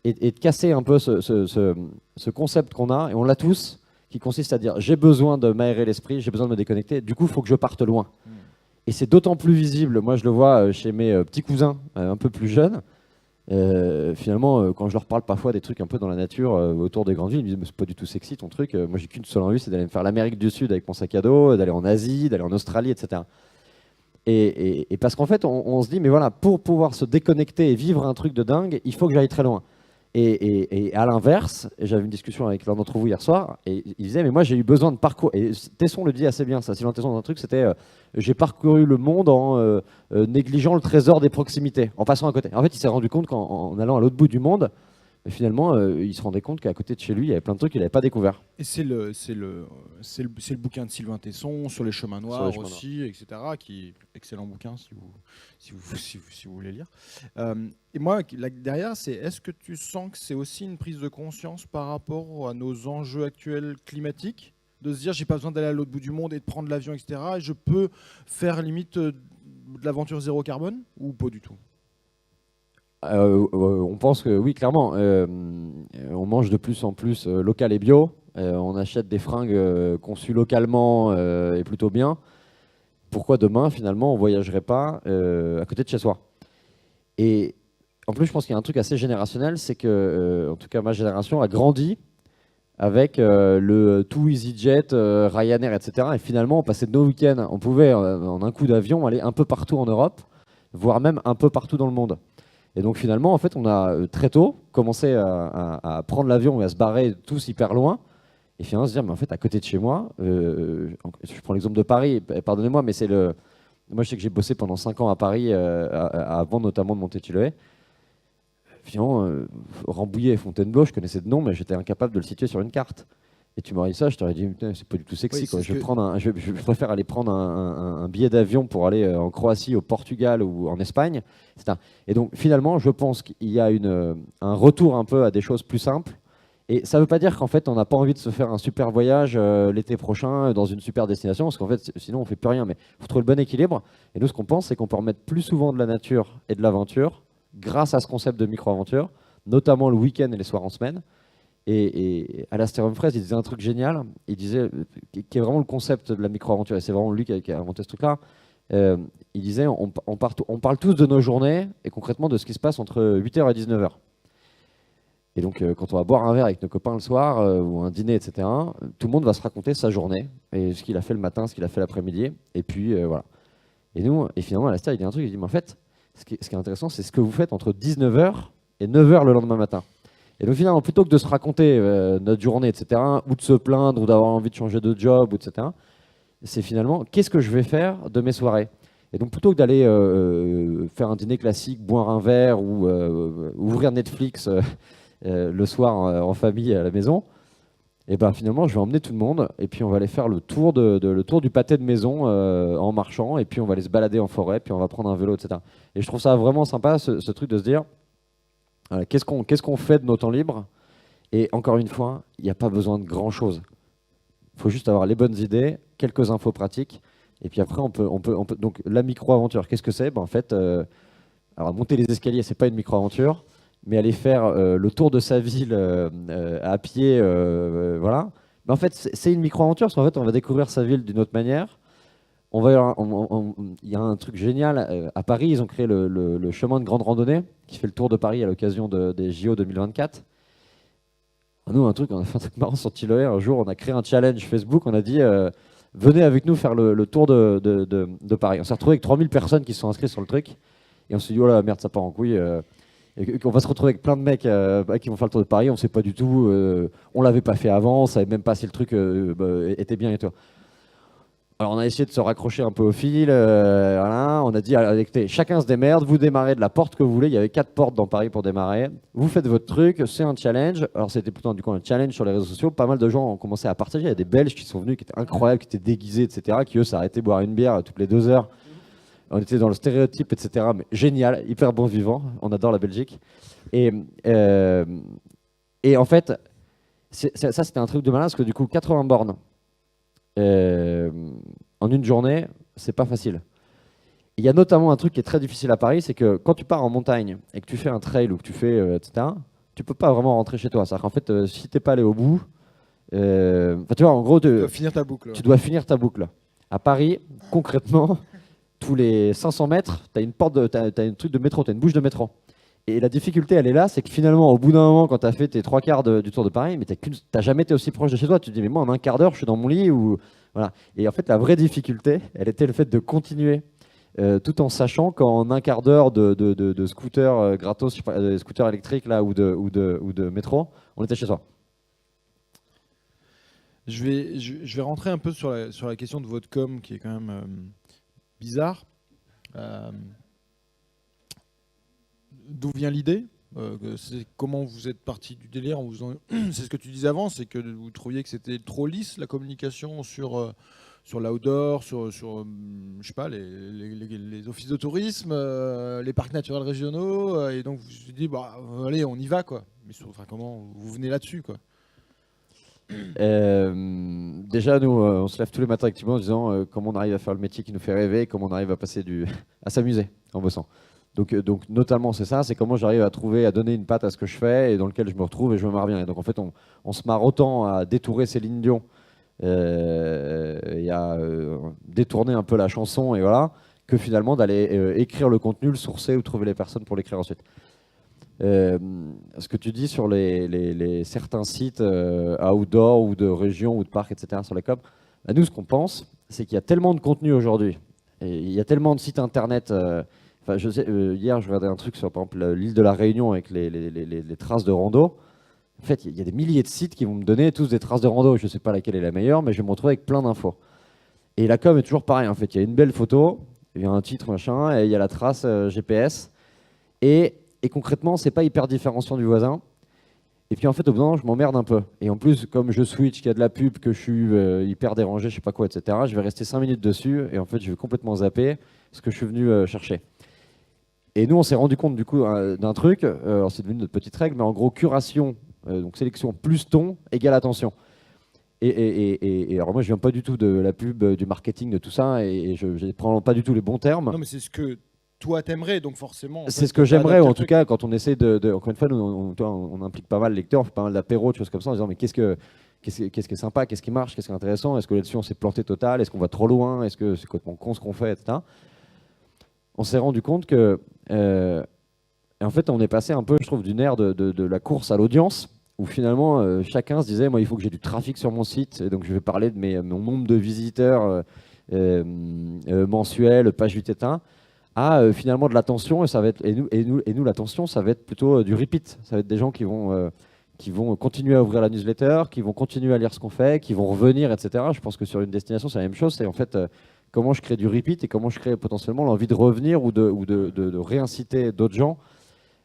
et de casser un peu ce concept qu'on a, et on l'a tous, qui consiste à dire j'ai besoin de m'aérer l'esprit, j'ai besoin de me déconnecter, du coup il faut que je parte loin. Et c'est d'autant plus visible, moi je le vois chez mes petits cousins un peu plus jeunes. Finalement, quand je leur parle parfois des trucs un peu dans la nature autour des grandes villes, ils me disent mais c'est pas du tout sexy ton truc. Moi j'ai qu'une seule envie, c'est d'aller me faire l'Amérique du Sud avec mon sac à dos, d'aller en Asie, d'aller en Australie, etc. Et parce qu'en fait, on se dit mais voilà, pour pouvoir se déconnecter et vivre un truc de dingue, il faut que j'aille très loin. Et à l'inverse, j'avais une discussion avec l'un d'entre vous hier soir, et il disait mais moi j'ai eu besoin de parcours. Et Tesson le dit assez bien, ça. Sylvain Tesson dans un truc, c'était j'ai parcouru le monde en négligeant le trésor des proximités, en passant à côté. En fait, il s'est rendu compte qu'en allant à l'autre bout du monde, mais finalement, il se rendait compte qu'à côté de chez lui, il y avait plein de trucs qu'il n'avait pas découvert. Et c'est le bouquin de Sylvain Tesson sur les chemins noirs les chemins aussi, etc. Qui excellent bouquin si vous voulez lire. Et moi, là, derrière, c'est est-ce que tu sens que c'est aussi une prise de conscience par rapport à nos enjeux actuels climatiques, de se dire j'ai pas besoin d'aller à l'autre bout du monde et de prendre l'avion, etc. Et je peux faire limite de l'aventure zéro carbone ou pas du tout? On pense que oui, clairement. On mange de plus en plus local et bio. On achète des fringues conçues localement et plutôt bien. Pourquoi demain, finalement, on ne voyagerait pas à côté de chez soi? Et en plus, je pense qu'il y a un truc assez générationnel, c'est que, en tout cas, ma génération a grandi avec le tout EasyJet, Ryanair, etc. Et finalement, on passait de nos week-ends, on pouvait en un coup d'avion aller un peu partout en Europe, voire même un peu partout dans le monde. Et donc finalement, en fait, on a très tôt commencé à prendre l'avion et à se barrer tous hyper loin. Et finalement, se dire, mais en fait, à côté de chez moi, je prends l'exemple de Paris, pardonnez-moi, mais moi, je sais que j'ai bossé pendant 5 ans à Paris, avant notamment de monter Chiloé. Finalement, Rambouillet et Fontainebleau, je connaissais de nom, mais j'étais incapable de le situer sur une carte. Et tu m'aurais dit ça, je t'aurais dit, c'est pas du tout sexy. Oui, Quoi. Je préfère aller prendre un billet d'avion pour aller en Croatie, au Portugal ou en Espagne. Et donc, finalement, je pense qu'il y a un retour un peu à des choses plus simples. Et ça ne veut pas dire qu'en fait, on n'a pas envie de se faire un super voyage l'été prochain dans une super destination, parce qu'en fait, sinon, on ne fait plus rien. Mais il faut trouver le bon équilibre. Et nous, ce qu'on pense, c'est qu'on peut remettre plus souvent de la nature et de l'aventure grâce à ce concept de micro-aventure, notamment le week-end et les soirs en semaine. Et Alastair Humphreys, il disait un truc génial. Il disait, qui est vraiment le concept de la micro-aventure, et c'est vraiment lui qui a inventé ce truc-là. Il disait, on parle tous de nos journées, et concrètement de ce qui se passe entre 8h et 19h. Et donc, quand on va boire un verre avec nos copains le soir, ou un dîner, etc., tout le monde va se raconter sa journée, et ce qu'il a fait le matin, ce qu'il a fait l'après-midi, et puis voilà. Et finalement, Alastair, il dit un truc, il dit, mais en fait, ce qui est intéressant, c'est ce que vous faites entre 19h et 9h le lendemain matin. Et donc finalement, plutôt que de se raconter notre journée, etc., ou de se plaindre, ou d'avoir envie de changer de job, etc., c'est finalement, qu'est-ce que je vais faire de mes soirées? Et donc plutôt que d'aller faire un dîner classique, boire un verre, ou ouvrir Netflix le soir en famille à la maison, et ben finalement, je vais emmener tout le monde, et puis on va aller faire le tour du pâté de maison en marchant, et puis on va aller se balader en forêt, puis on va prendre un vélo, etc. Et je trouve ça vraiment sympa, ce truc de se dire, qu'est-ce qu'on fait de nos temps libres? Et encore une fois, il n'y a pas besoin de grand-chose. Il faut juste avoir les bonnes idées, quelques infos pratiques, et puis après, on peut donc la micro-aventure, qu'est-ce que c'est? En fait, alors monter les escaliers, c'est pas une micro-aventure, mais aller faire le tour de sa ville à pied, voilà. Mais en fait, c'est une micro-aventure, parce qu'en fait, on va découvrir sa ville d'une autre manière. Il y a un truc génial. À Paris, ils ont créé le chemin de grande randonnée qui fait le tour de Paris à l'occasion des JO 2024. Nous, on a fait un truc marrant sur Chiloé. Un jour, on a créé un challenge Facebook. On a dit venez avec nous faire le tour de Paris. On s'est retrouvé avec 3000 personnes qui se sont inscrites sur le truc. Et on s'est dit oh là, merde, ça part en couille. Et on va se retrouver avec plein de mecs qui vont faire le tour de Paris. On ne sait pas du tout. On l'avait pas fait avant. On savait même pas si le truc était bien et tout. Alors on a essayé de se raccrocher un peu au fil, voilà. On a dit écoutez, chacun se démerde, vous démarrez de la porte que vous voulez, il y avait 4 portes dans Paris pour démarrer, vous faites votre truc, c'est un challenge. Alors c'était plutôt du coup un challenge sur les réseaux sociaux, pas mal de gens ont commencé à partager, il y a des Belges qui sont venus, qui étaient incroyables, qui étaient déguisés, etc., qui eux s'arrêtaient boire une bière toutes les 2 heures. On était dans le stéréotype, etc., mais génial, hyper bon vivant, on adore la Belgique. Et en fait, ça c'était un truc de malin, parce que du coup 80 bornes. En une journée, c'est pas facile. Il y a notamment un truc qui est très difficile à Paris, c'est que quand tu pars en montagne et que tu fais un trail ou que tu fais, etc., tu peux pas vraiment rentrer chez toi. C'est-à-dire qu'en fait, si t'es pas allé au bout, tu vois, en gros, Tu dois finir ta boucle. tu dois finir ta boucle. À Paris, concrètement, tous les 500 mètres, tu as une porte, t'as un truc de métro, tu as une bouche de métro. Et la difficulté, elle est là, c'est que finalement, au bout d'un moment, quand tu as fait tes 3 quarts du Tour de Paris, mais t'as jamais été aussi proche de chez toi. Tu te dis, mais moi, en un quart d'heure, je suis dans mon lit. Voilà. Et en fait, la vraie difficulté, elle était le fait de continuer, tout en sachant qu'en un quart d'heure de scooter gratos, je sais pas, scooter électrique là, ou de métro, on était chez soi. Je vais rentrer un peu sur la question de votre com qui est quand même bizarre. D'où vient l'idée? Comment vous êtes parti du délire C'est ce que tu disais avant, c'est que vous trouviez que c'était trop lisse la communication sur l'outdoor, sur je sais pas, les offices de tourisme, les parcs naturels régionaux, et donc vous vous êtes dit, bah, allez, on y va, quoi. Mais enfin, comment vous venez là-dessus, quoi? Déjà, nous, on se lève tous les matins activement en disant comment on arrive à faire le métier qui nous fait rêver, comment on arrive à passer à s'amuser en bossant. Donc notamment, c'est ça, c'est comment j'arrive à donner une patte à ce que je fais et dans lequel je me retrouve et je me marre bien. Et donc en fait, on se marre autant à détourer Céline Dion et à détourner un peu la chanson et voilà, que finalement d'aller écrire le contenu, le sourcer ou trouver les personnes pour l'écrire ensuite. Ce que tu dis sur les certains sites outdoor ou de régions ou de parcs, etc., sur les COP, bah, nous, ce qu'on pense, c'est qu'il y a tellement de contenu aujourd'hui, et il y a tellement de sites internet. Je sais, hier, je regardais un truc sur, par exemple, l'île de la Réunion avec les traces de rando. En fait, il y a des milliers de sites qui vont me donner tous des traces de rando. Je ne sais pas laquelle est la meilleure, mais je vais me retrouver avec plein d'infos. Et la com est toujours pareil. En fait, il y a une belle photo, il y a un titre, machin, et il y a la trace GPS. Et concrètement, c'est pas hyper différenciant du voisin. Et puis en fait, au bout d'un moment, je m'emmerde un peu. Et en plus, comme je switch, qu'il y a de la pub, que je suis hyper dérangé, je sais pas quoi, etc., je vais rester 5 minutes dessus. Et en fait, je vais complètement zapper ce que je suis venu chercher. Et nous, on s'est rendu compte du coup d'un truc. Alors c'est devenu notre petite règle, mais en gros, curation, donc sélection plus ton, égale attention. Et alors moi, je viens pas du tout de la pub, du marketing, de tout ça, et je ne prends pas du tout les bons termes. Non, mais c'est ce que toi t'aimerais, donc forcément. C'est ce que j'aimerais, en tout cas, quand on essaie encore une fois, nous, on implique pas mal le lecteur, on fait pas mal d'apéros, de choses comme ça, en disant mais qu'est-ce qui est sympa, qu'est-ce qui marche, qu'est-ce qui est intéressant, est-ce que là-dessus on s'est planté total, est-ce qu'on va trop loin, est-ce que c'est complètement con ce qu'on fait, etc. On s'est rendu compte que, en fait, on est passé un peu, je trouve, d'une ère de la course à l'audience, où finalement chacun se disait, moi, il faut que j'ai du trafic sur mon site, et donc je vais parler de mon nombre de visiteurs mensuels, page 8, etc. À finalement de l'attention, et nous l'attention, ça va être plutôt du repeat. Ça va être des gens qui vont continuer à ouvrir la newsletter, qui vont continuer à lire ce qu'on fait, qui vont revenir, etc. Je pense que sur une destination, c'est la même chose. C'est en fait comment je crée du repeat et comment je crée potentiellement l'envie de revenir ou de réinciter d'autres gens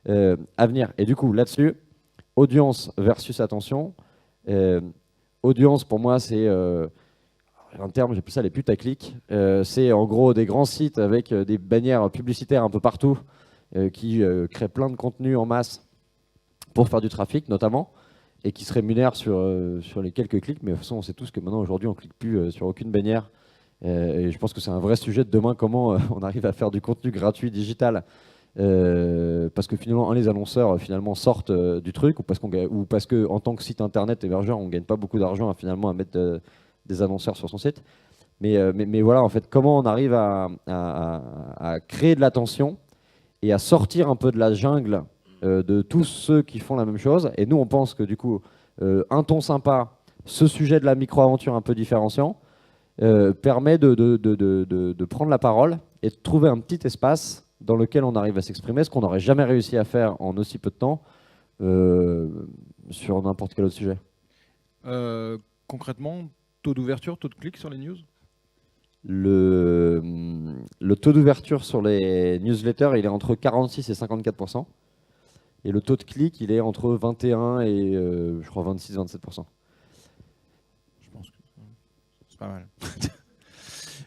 à venir. Et du coup, là-dessus, audience versus attention. Audience, pour moi, c'est un terme, j'appelle ça les putaclics. C'est en gros des grands sites avec des bannières publicitaires un peu partout qui créent plein de contenu en masse pour faire du trafic notamment et qui se rémunèrent sur les quelques clics. Mais de toute façon, on sait tous que maintenant, aujourd'hui, on ne clique plus sur aucune bannière. Et je pense que c'est un vrai sujet de demain, comment on arrive à faire du contenu gratuit digital. Parce que finalement, les annonceurs finalement sortent du truc ou parce que en tant que site internet hébergeur, on ne gagne pas beaucoup d'argent finalement à mettre des annonceurs sur son site. Mais voilà, en fait, comment on arrive à créer de l'attention et à sortir un peu de la jungle de tous ceux qui font la même chose. Et nous, on pense que du coup, un ton sympa, ce sujet de la micro-aventure un peu différenciant, permet de prendre la parole et de trouver un petit espace dans lequel on arrive à s'exprimer, ce qu'on n'aurait jamais réussi à faire en aussi peu de temps sur n'importe quel autre sujet. Concrètement, taux d'ouverture, taux de clic sur les news? Le taux d'ouverture sur les newsletters, il est entre 46 et 54%. Et le taux de clic, il est entre 21 et je crois 26-27%. Je pense que c'est pas mal.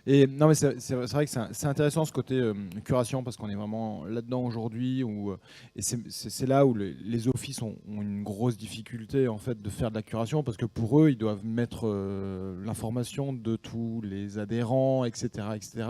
Et non, mais c'est vrai que c'est intéressant ce côté curation parce qu'on est vraiment là-dedans aujourd'hui et c'est là où les offices ont une grosse difficulté en fait de faire de la curation parce que pour eux ils doivent mettre l'information de tous les adhérents, etc., etc.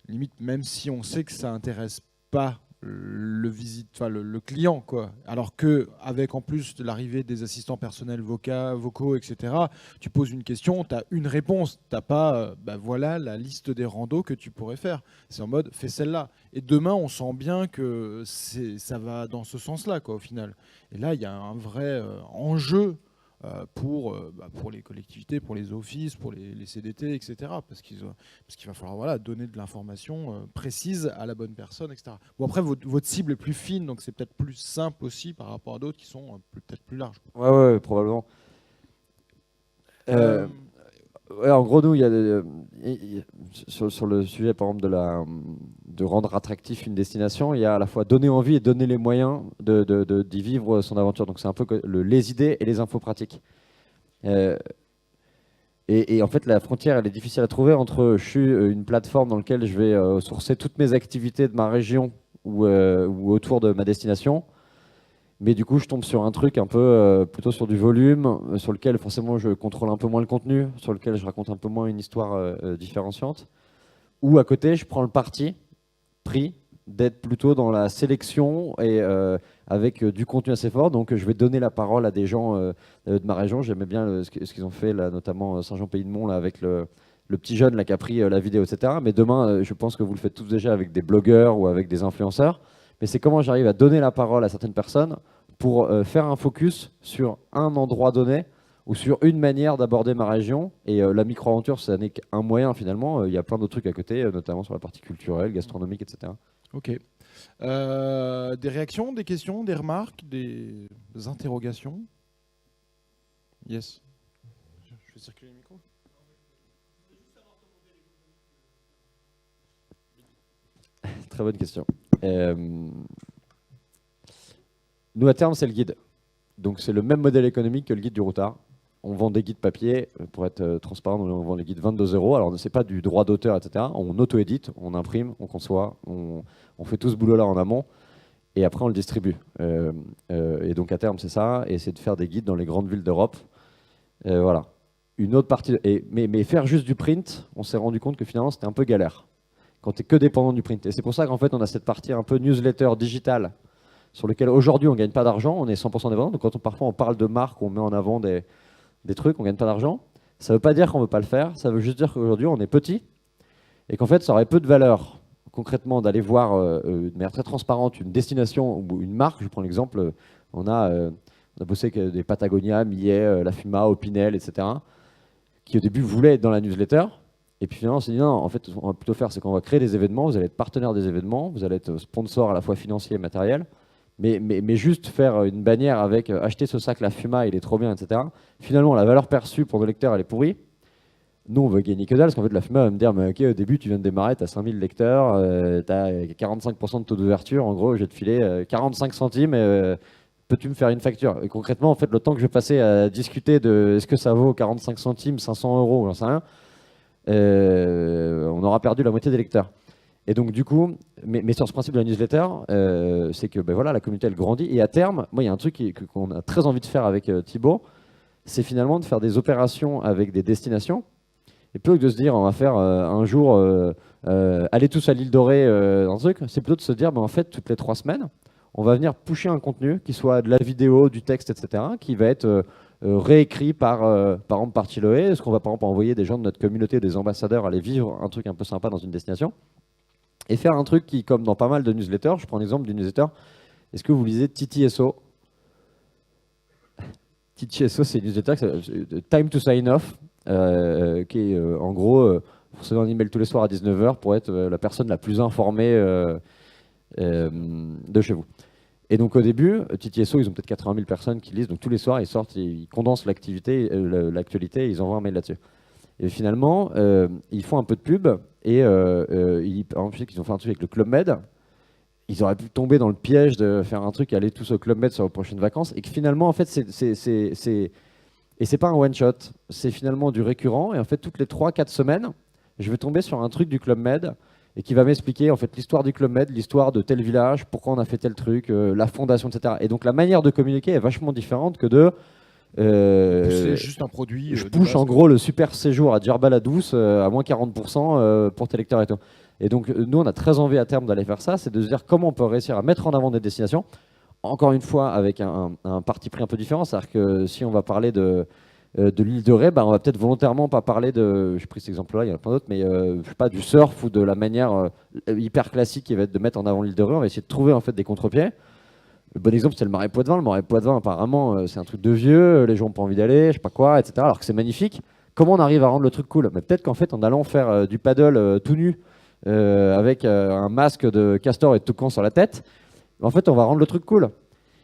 limite, même si on sait que ça intéresse pas le client, quoi. Alors que avec en plus de l'arrivée des assistants personnels vocaux, etc., tu poses une question, tu as une réponse, t'as pas voilà la liste des randos que tu pourrais faire. C'est en mode fais celle-là. Et demain, on sent bien que ça va dans ce sens-là, quoi, au final. Et là, il y a un vrai enjeu pour les collectivités, pour les offices, pour les CDT, etc. Parce qu'il va falloir donner de l'information précise à la bonne personne, etc. Bon, après, votre cible est plus fine, donc c'est peut-être plus simple aussi par rapport à d'autres qui sont peut-être plus larges. Ouais, probablement. Ouais, en gros, nous, sur le sujet, par exemple, de rendre attractif une destination, il y a à la fois donner envie et donner les moyens d'y vivre son aventure. Donc, c'est un peu les idées et les infos pratiques. Et en fait, la frontière, elle est difficile à trouver entre je suis une plateforme dans laquelle je vais sourcer toutes mes activités de ma région ou autour de ma destination. Mais du coup, je tombe sur un truc un peu plutôt sur du volume, sur lequel forcément je contrôle un peu moins le contenu, sur lequel je raconte un peu moins une histoire différenciante. Ou à côté, je prends le parti pris d'être plutôt dans la sélection et avec du contenu assez fort. Donc, je vais donner la parole à des gens de ma région. J'aimais bien ce qu'ils ont fait, là, notamment Saint-Jean-Pays-de-Mont, là, avec le petit jeune là, qui a pris la vidéo, etc. Mais demain, je pense que vous le faites tous déjà avec des blogueurs ou avec des influenceurs. Mais c'est comment j'arrive à donner la parole à certaines personnes pour faire un focus sur un endroit donné ou sur une manière d'aborder ma région. Et la micro-aventure, ça n'est qu'un moyen finalement. Il y a plein d'autres trucs à côté, notamment sur la partie culturelle, gastronomique, etc. Ok. Des réactions, des questions, des remarques, des interrogations? Yes. Je fais circuler le micro. Très bonne question. Nous, à terme, c'est le guide. Donc, c'est le même modèle économique que le guide du routard. On vend des guides papier, pour être transparent, on vend les guides 22 €. Alors, ce n'est pas du droit d'auteur, etc. On auto-édite, on imprime, on conçoit, on fait tout ce boulot-là en amont, et après, on le distribue. Et donc, à terme, c'est ça, et c'est de faire des guides dans les grandes villes d'Europe. Voilà. Une autre partie, mais faire juste du print, on s'est rendu compte que finalement, c'était un peu galère, quand tu n'es que dépendant du print. Et c'est pour ça qu'en fait, on a cette partie un peu newsletter digitale, sur lequel aujourd'hui, on ne gagne pas d'argent, on est 100% dépendant. Donc, quand parfois on parle de marque, on met en avant des trucs, on ne gagne pas d'argent. Ça ne veut pas dire qu'on ne veut pas le faire, ça veut juste dire qu'aujourd'hui, on est petit et qu'en fait, ça aurait peu de valeur, concrètement, d'aller voir de manière très transparente une destination ou une marque. Je prends l'exemple, on a bossé avec des Patagonia, Millet, La Fuma, Opinel, etc., qui au début voulaient être dans la newsletter. Et puis finalement, on s'est dit non, en fait, ce qu'on va plutôt faire, c'est qu'on va créer des événements, vous allez être partenaire des événements, vous allez être sponsor à la fois financier et matériel. Mais juste faire une bannière avec acheter ce sac La Fuma, il est trop bien, etc. Finalement, la valeur perçue pour nos lecteurs, elle est pourrie. Nous, on veut gagner que dalle, parce qu'en fait, La Fuma va me dire mais ok, au début, tu viens de démarrer, tu as 5000 lecteurs, tu as 45% de taux d'ouverture. En gros, je vais te filer 45 centimes. Peux-tu me faire une facture? Et concrètement, en fait, le temps que je vais passer à discuter de est-ce que ça vaut 45 centimes, 500 €, j'en sais rien, on aura perdu la moitié des lecteurs. Et donc, du coup, mais sur ce principe de la newsletter, c'est que voilà, la communauté, elle grandit. Et à terme, moi, il y a un truc qu'on a très envie de faire avec Thibaut, c'est finalement de faire des opérations avec des destinations. Et plutôt que de se dire, on va faire un jour, aller tous à l'île Dorée dans un truc, c'est plutôt de se dire, en fait, toutes les 3 semaines, on va venir pusher un contenu, qui soit de la vidéo, du texte, etc., qui va être réécrit par exemple par Chiloé. Est-ce qu'on va par exemple envoyer des gens de notre communauté, des ambassadeurs, aller vivre un truc un peu sympa dans une destination? Et faire un truc qui, comme dans pas mal de newsletters, je prends l'exemple d'une newsletter, est-ce que vous lisez TTSO? TTSO, c'est une newsletter qui s'appelle Time to Sign Off, qui est en gros, vous recevez un email tous les soirs à 19 h pour être la personne la plus informée de chez vous. Et donc au début, TTSO, ils ont peut-être 80 000 personnes qui lisent, donc tous les soirs, ils sortent, ils condensent l'actualité, et ils envoient un mail là-dessus. Et finalement, ils font un peu de pub et ensuite, ils ont fait un truc avec le Club Med. Ils auraient pu tomber dans le piège de faire un truc et aller tous au Club Med sur les prochaines vacances. Et que finalement, en fait, c'est pas un one-shot. C'est finalement du récurrent. Et en fait, toutes les 3-4 semaines, je vais tomber sur un truc du Club Med et qui va m'expliquer en fait l'histoire du Club Med, l'histoire de tel village, pourquoi on a fait tel truc, la fondation, etc. Et donc la manière de communiquer est vachement différente que de c'est juste un produit. Je push en gros le super séjour à Djerba la Douce à moins 40% pour tes lecteurs et tout. Et donc, nous, on a très envie à terme d'aller faire ça, c'est de se dire comment on peut réussir à mettre en avant des destinations, encore une fois, avec un parti pris un peu différent. C'est-à-dire que si on va parler de l'île de Ré, bah, on va peut-être volontairement pas parler de, j'ai pris cet exemple-là, il y en a plein d'autres, mais je sais pas, du surf ou de la manière hyper classique qui va être de mettre en avant l'île de Ré. On va essayer de trouver en fait des contre-pieds. Le bon exemple, c'est le Marais Poitevin. Le Marais Poitevin, apparemment, c'est un truc de vieux, les gens n'ont pas envie d'aller, je sais pas quoi, etc. Alors que c'est magnifique. Comment on arrive à rendre le truc cool? Mais peut-être qu'en fait, en allant faire du paddle tout nu, avec un masque de castor et de toucan sur la tête, en fait, on va rendre le truc cool.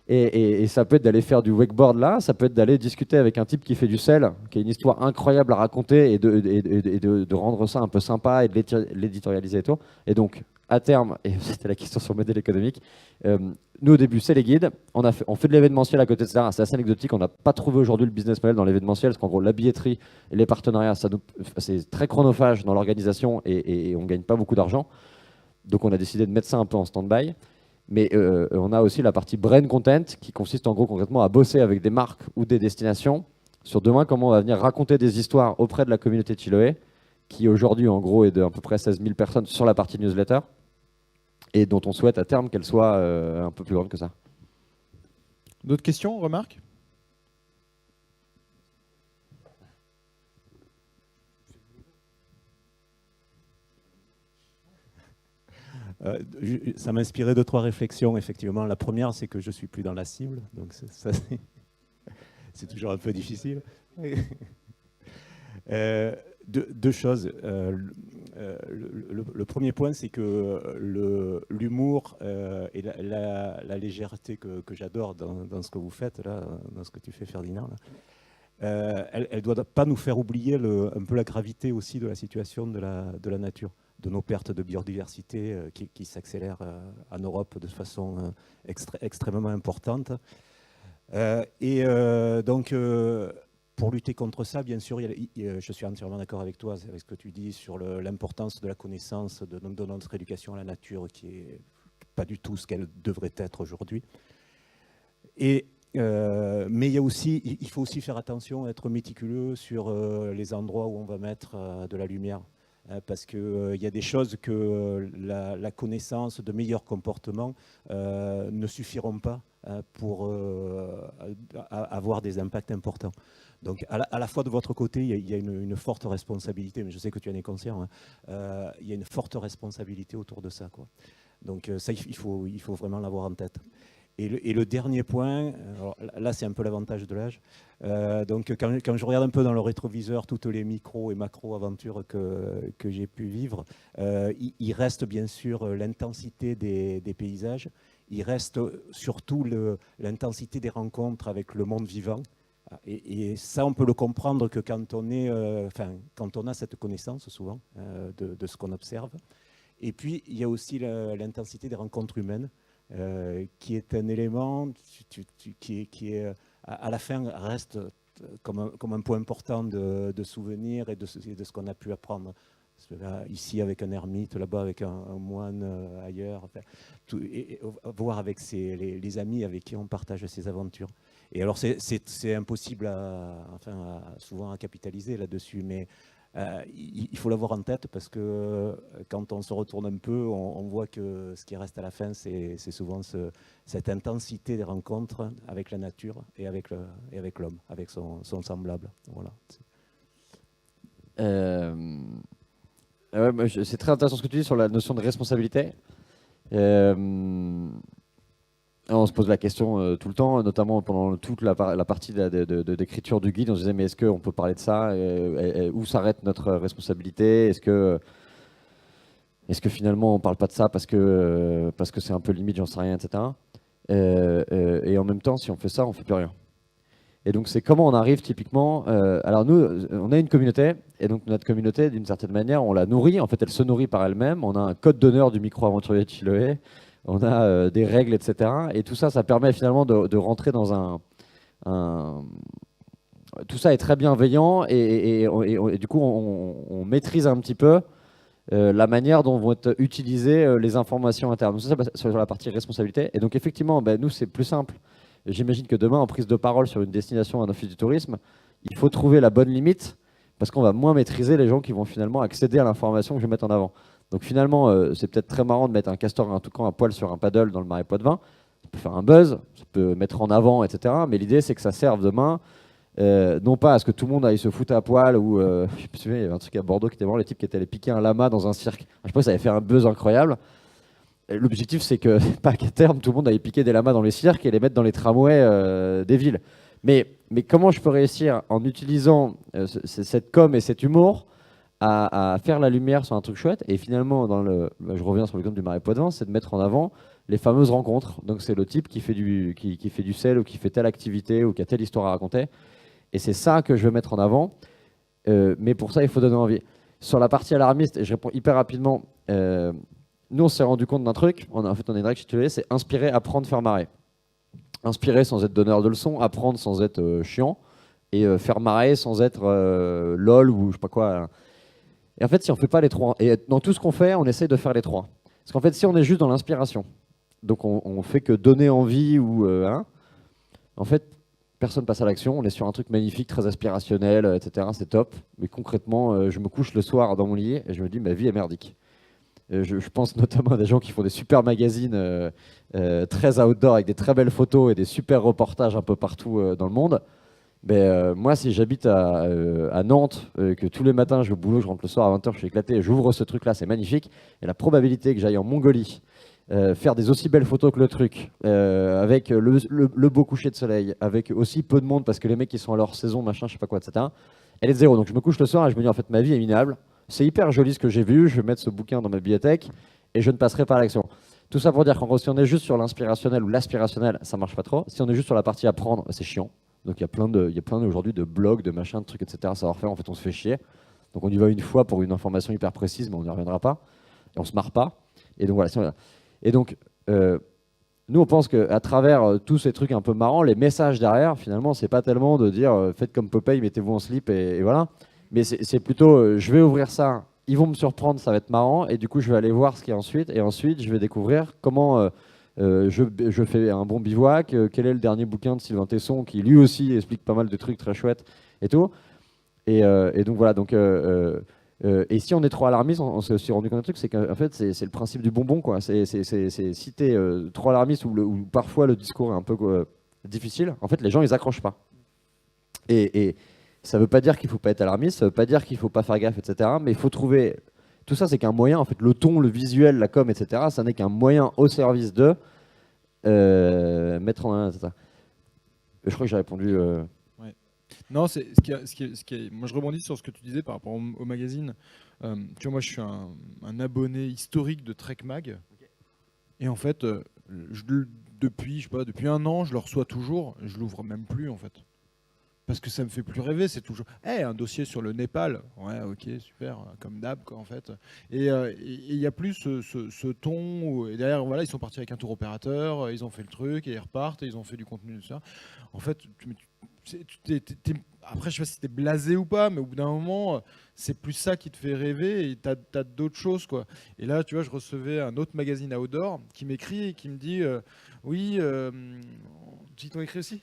Et ça peut être d'aller faire du wakeboard là, ça peut être d'aller discuter avec un type qui fait du sel, qui a une histoire incroyable à raconter et de rendre ça un peu sympa et de l'éditorialiser et tout. Et donc, à terme, et c'était la question sur le modèle économique, nous au début, c'est les guides. On fait de l'événementiel à côté de ça. C'est assez anecdotique. On n'a pas trouvé aujourd'hui le business model dans l'événementiel, parce qu'en gros, la billetterie et les partenariats, c'est très chronophage dans l'organisation et on ne gagne pas beaucoup d'argent. Donc, on a décidé de mettre ça un peu en stand-by. Mais on a aussi la partie brain content qui consiste en gros concrètement à bosser avec des marques ou des destinations sur demain comment on va venir raconter des histoires auprès de la communauté de Chiloé qui aujourd'hui en gros est de à peu près 16 000 personnes sur la partie newsletter et dont on souhaite à terme qu'elle soit un peu plus grande que ça. D'autres questions, remarques? Ça m'a inspiré 2-3 réflexions, effectivement. La première, c'est que je ne suis plus dans la cible, donc c'est toujours un peu difficile. Deux choses. Le premier point, c'est que l'humour et la légèreté que j'adore dans ce que vous faites, là, dans ce que tu fais, Ferdinand, là, elle ne doit pas nous faire oublier un peu la gravité aussi de la situation de la nature, de nos pertes de biodiversité qui s'accélèrent en Europe de façon extrêmement importante. Donc, pour lutter contre ça, bien sûr, je suis entièrement d'accord avec toi, avec ce que tu dis sur l'importance de la connaissance de notre éducation à la nature, qui n'est pas du tout ce qu'elle devrait être aujourd'hui. Mais il faut aussi faire attention, être méticuleux sur les endroits où on va mettre de la lumière. Parce qu'il y a des choses que la connaissance de meilleurs comportements ne suffiront pas pour avoir des impacts importants. Donc à la fois de votre côté, il y a une forte responsabilité, mais je sais que tu en es conscient, hein, il y a une forte responsabilité autour de ça, quoi. Donc ça, il faut vraiment l'avoir en tête. Et le dernier point, alors là c'est un peu l'avantage de l'âge, donc quand je regarde un peu dans le rétroviseur toutes les micro et macro aventures que j'ai pu vivre, il reste bien sûr l'intensité des paysages, il reste surtout l'intensité des rencontres avec le monde vivant. Et ça, on peut le comprendre que quand on a cette connaissance souvent de ce qu'on observe. Et puis il y a aussi l'intensité des rencontres humaines. Qui est un élément qui est, à la fin reste comme un point important de souvenir et de ce qu'on a pu apprendre. Là, ici avec un ermite, là-bas avec un moine, ailleurs, enfin, et voir avec les amis avec qui on partage ces aventures. Et alors c'est impossible souvent à capitaliser là-dessus, mais il faut l'avoir en tête parce que quand on se retourne un peu, on voit que ce qui reste à la fin, c'est souvent cette intensité des rencontres avec la nature et avec l'homme, avec son semblable. Voilà. C'est très intéressant ce que tu dis sur la notion de responsabilité. On se pose la question tout le temps, notamment pendant toute la partie d'écriture du guide. On se disait, mais est-ce qu'on peut parler de ça? Où s'arrête notre responsabilité? Est-ce que finalement on ne parle pas de ça parce que c'est un peu limite, j'en sais rien, etc. Et en même temps, si on fait ça, on ne fait plus rien. Et donc, c'est comment on arrive typiquement. Alors, nous, on a une communauté, et donc notre communauté, d'une certaine manière, on la nourrit. En fait, elle se nourrit par elle-même. On a un code d'honneur du micro-aventurier de Chiloé. On a des règles, etc. Et tout ça, ça permet finalement de rentrer dans tout ça est très bienveillant et du coup, on maîtrise un petit peu la manière dont vont être utilisées les informations internes. Donc ça, c'est sur la partie responsabilité. Et donc, effectivement, nous, c'est plus simple. J'imagine que demain, en prise de parole sur une destination, un office du tourisme, il faut trouver la bonne limite parce qu'on va moins maîtriser les gens qui vont finalement accéder à l'information que je vais mettre en avant. Donc finalement, c'est peut-être très marrant de mettre un castor et un toucan à poil sur un paddle dans le marais Poitevin. Ça peut faire un buzz, ça peut mettre en avant, etc. Mais l'idée, c'est que ça serve demain, non pas à ce que tout le monde aille se foutre à poil, ou je me souviens, il y avait un truc à Bordeaux qui était vraiment les types qui étaient allés piquer un lama dans un cirque. Je pense que ça avait fait un buzz incroyable. Et l'objectif, c'est que, pas qu'à terme, tout le monde aille piquer des lamas dans les cirques et les mettre dans les tramways des villes. Mais comment je peux réussir en utilisant cette com et cet humour à faire la lumière sur un truc chouette. Et finalement, je reviens sur le exemple du marais Poitevin, c'est de mettre en avant les fameuses rencontres. Donc c'est le type qui fait du sel ou qui fait telle activité ou qui a telle histoire à raconter. Et c'est ça que je veux mettre en avant. Mais pour ça, il faut donner envie. Sur la partie alarmiste, et je réponds hyper rapidement, nous on s'est rendu compte d'un truc, on a une règle titulée, c'est inspirer, apprendre, faire marrer. Inspirer sans être donneur de leçons, apprendre sans être chiant, et faire marrer sans être lol ou je sais pas quoi. Et en fait, si on fait pas les trois, et dans tout ce qu'on fait, on essaye de faire les trois. Parce qu'en fait, si on est juste dans l'inspiration, donc on fait que donner envie ou en fait, personne passe à l'action. On est sur un truc magnifique, très aspirationnel, etc. C'est top. Mais concrètement, je me couche le soir dans mon lit et je me dis ma vie est merdique. Je pense notamment à des gens qui font des super magazines très outdoor avec des très belles photos et des super reportages un peu partout dans le monde. Moi, si j'habite à Nantes, que tous les matins je vais au boulot, je rentre le soir à 20h, je suis éclaté, j'ouvre ce truc-là, c'est magnifique. Et la probabilité que j'aille en Mongolie faire des aussi belles photos que le truc, avec le beau coucher de soleil, avec aussi peu de monde parce que les mecs qui sont à leur saison, machin, je sais pas quoi, etc., elle est de zéro. Donc je me couche le soir et je me dis en fait ma vie est minable. C'est hyper joli ce que j'ai vu, je vais mettre ce bouquin dans ma bibliothèque et je ne passerai pas à l'action. Tout ça pour dire qu'en gros, si on est juste sur l'inspirationnel ou l'aspirationnel, ça marche pas trop. Si on est juste sur la partie apprendre, c'est chiant. Donc il y a plein aujourd'hui de blogs, de machins, de trucs, etc. à savoir faire. En fait, on se fait chier. Donc on y va une fois pour une information hyper précise, mais on n'y reviendra pas. Et on se marre pas. Et donc voilà. Et donc nous, on pense qu'à travers tous ces trucs un peu marrants, les messages derrière, finalement, c'est pas tellement de dire faites comme Popeye, mettez-vous en slip et voilà. Mais c'est plutôt je vais ouvrir ça, ils vont me surprendre, ça va être marrant. Et du coup, je vais aller voir ce qu'il y a ensuite. Et ensuite, je vais découvrir comment je fais un bon bivouac, quel est le dernier bouquin de Sylvain Tesson qui lui aussi explique pas mal de trucs très chouettes et tout. Et donc voilà. Et si on est trop alarmiste, on s'est aussi rendu compte d'un truc, c'est qu'en fait c'est le principe du bonbon, quoi. Si t'es trop alarmiste ou parfois le discours est un peu difficile, en fait les gens ils accrochent pas. Et ça veut pas dire qu'il faut pas être alarmiste, ça veut pas dire qu'il faut pas faire gaffe, etc. Mais il faut trouver. Tout ça, c'est qu'un moyen, en fait, le ton, le visuel, la com, etc., ça n'est qu'un moyen au service de mettre en avant, etc. Je crois que j'ai répondu. Ouais. Non, moi je rebondis sur ce que tu disais par rapport au magazine. Tu vois, moi je suis un abonné historique de Trek Mag. Okay. Et en fait, depuis 1 an, je le reçois toujours. Je l'ouvre même plus, en fait. Parce que ça me fait plus rêver, c'est toujours un dossier sur le Népal, ouais, ok, super, comme d'hab, quoi, en fait. Et il y a plus ce ton, et derrière, voilà, ils sont partis avec un tour opérateur, ils ont fait le truc, et ils repartent, et ils ont fait du contenu de ça. En fait, après, je sais pas si t'es blasé ou pas, mais au bout d'un moment, c'est plus ça qui te fait rêver, et t'as d'autres choses, quoi. Et là, tu vois, je recevais un autre magazine outdoor qui m'écrit et qui me dit, oui, tu t'ont écrit aussi.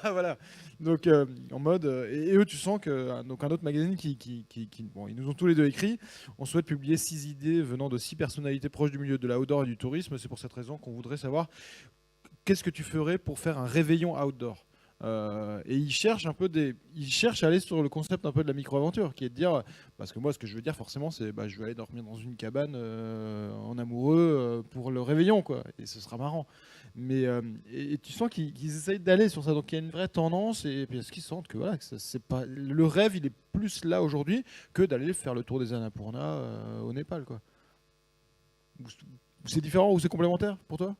Voilà, donc en mode et eux tu sens que donc un autre magazine qui bon, ils nous ont tous les deux écrit, on souhaite publier 6 idées venant de 6 personnalités proches du milieu de l'outdoor et du tourisme. C'est pour cette raison qu'on voudrait savoir qu'est-ce que tu ferais pour faire un réveillon outdoor. Et ils cherchent à aller sur le concept un peu de la micro-aventure, qui est de dire, parce que moi ce que je veux dire forcément c'est je vais aller dormir dans une cabane en amoureux pour le réveillon, quoi, et ce sera marrant. Mais et tu sens qu'ils essayent d'aller sur ça, donc il y a une vraie tendance, et parce qu'ils sentent que voilà, que c'est pas le rêve, il est plus là aujourd'hui que d'aller faire le tour des Annapurna au Népal, quoi. C'est différent ou c'est complémentaire pour toi?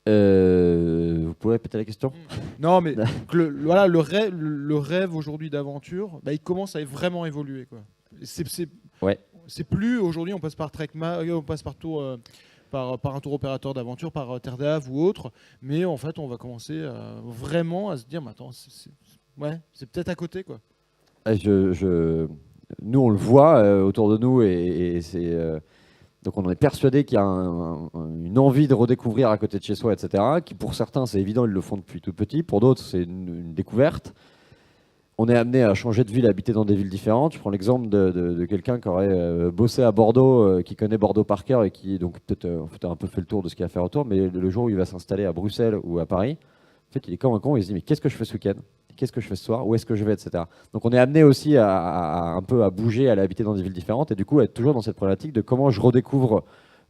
Vous pouvez répéter la question? Non, mais voilà, le rêve aujourd'hui d'aventure, il commence à vraiment évoluer, quoi. Ouais. C'est plus aujourd'hui, on passe par on passe par un tour opérateur d'aventure, par Terre d'Ave ou autre, mais en fait, on va commencer vraiment à se dire, mais attends, c'est peut-être à côté, quoi. Nous, on le voit autour de nous, et c'est donc on est persuadé qu'il y a une envie de redécouvrir à côté de chez soi, etc. Qui pour certains, c'est évident, ils le font depuis tout petit. Pour d'autres, c'est une découverte. on est amené à changer de ville, à habiter dans des villes différentes. Je prends l'exemple de quelqu'un qui aurait bossé à Bordeaux, qui connaît Bordeaux par cœur et qui donc peut-être en fait, a un peu fait le tour de ce qu'il y a à faire autour, mais le jour où il va s'installer à Bruxelles ou à Paris, en fait, il est comme un con, il se dit mais qu'est-ce que je fais ce week-end? Qu'est-ce que je fais ce soir? Où est-ce que je vais, etc. Donc on est amené aussi un peu à bouger, à aller habiter dans des villes différentes et du coup à être toujours dans cette problématique de comment je redécouvre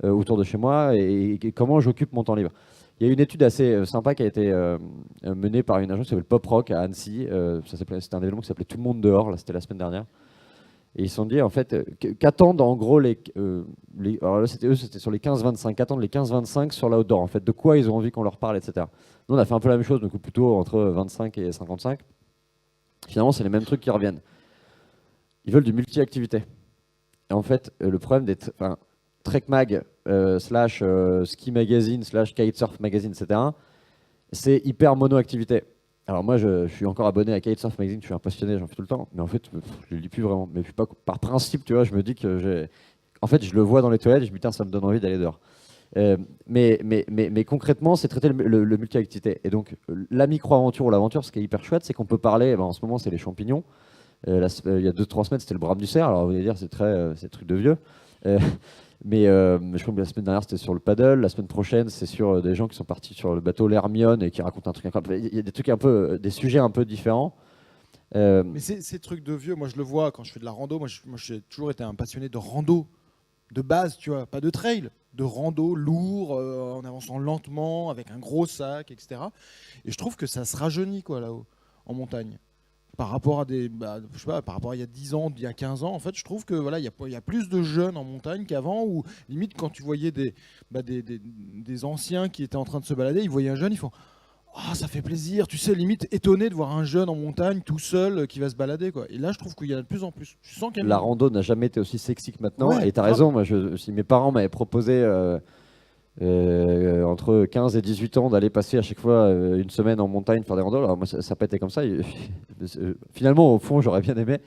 autour de chez moi et comment j'occupe mon temps libre. Il y a une étude assez sympa qui a été menée par une agence qui s'appelle Pop Rock à Annecy. C'était un événement qui s'appelait Tout le monde dehors, là, c'était la semaine dernière. Et ils se sont dit, en fait, qu'attendent en gros alors là, c'était sur les 15-25, qu'attendent les 15-25 sur l'outdoor, en fait, de quoi ils ont envie qu'on leur parle, etc. Nous, on a fait un peu la même chose, donc plutôt entre 25 et 55. Finalement, c'est les mêmes trucs qui reviennent. Ils veulent du multi-activité. Et en fait, le problème Trek Mag slash Ski Magazine slash Kitesurf Magazine, etc. C'est hyper mono-activité. Alors moi, je suis encore abonné à Kitesurf Magazine, je suis un passionné, j'en fais tout le temps, mais en fait, je le lis plus vraiment. Mais je suis pas, par principe, tu vois, je me dis que en fait, je le vois dans les toilettes, et je me dis, putain, ça me donne envie d'aller dehors. Mais concrètement, c'est traiter le multi-activité. Et donc, la micro-aventure ou l'aventure, ce qui est hyper chouette, c'est qu'on peut parler, en ce moment, c'est les champignons. Il y a 2-3 semaines, c'était le brame du cerf. Alors, vous allez dire, c'est truc de vieux. Mais je crois que la semaine dernière, c'était sur le paddle. La semaine prochaine, c'est sur des gens qui sont partis sur le bateau l'Hermione et qui racontent un truc incroyable. Il y a des trucs des sujets un peu différents. Mais ces trucs de vieux, moi je le vois quand je fais de la rando. Moi j'ai toujours été un passionné de rando, de base, tu vois, pas de trail, de rando lourd, en avançant lentement, avec un gros sac, etc. Et je trouve que ça se rajeunit, quoi, là-haut, en montagne. Par rapport à je sais pas, par rapport à il y a 10 ans, il y a 15 ans, en fait, je trouve que voilà, il y a plus de jeunes en montagne qu'avant, où limite quand tu voyais des anciens qui étaient en train de se balader, ils voyaient un jeune, ils font ah, ça fait plaisir, tu sais, limite étonné de voir un jeune en montagne tout seul qui va se balader, quoi. Et là, je trouve qu'il y en a de plus en plus. Tu sens qu'il y a La rando n'a jamais été aussi sexy que maintenant. Ouais, et tu as grave. raison, moi, si mes parents m'avaient proposé entre 15 et 18 ans d'aller passer à chaque fois une semaine en montagne faire des randos, alors moi, ça n'a pas été comme ça. Finalement, au fond, j'aurais bien aimé.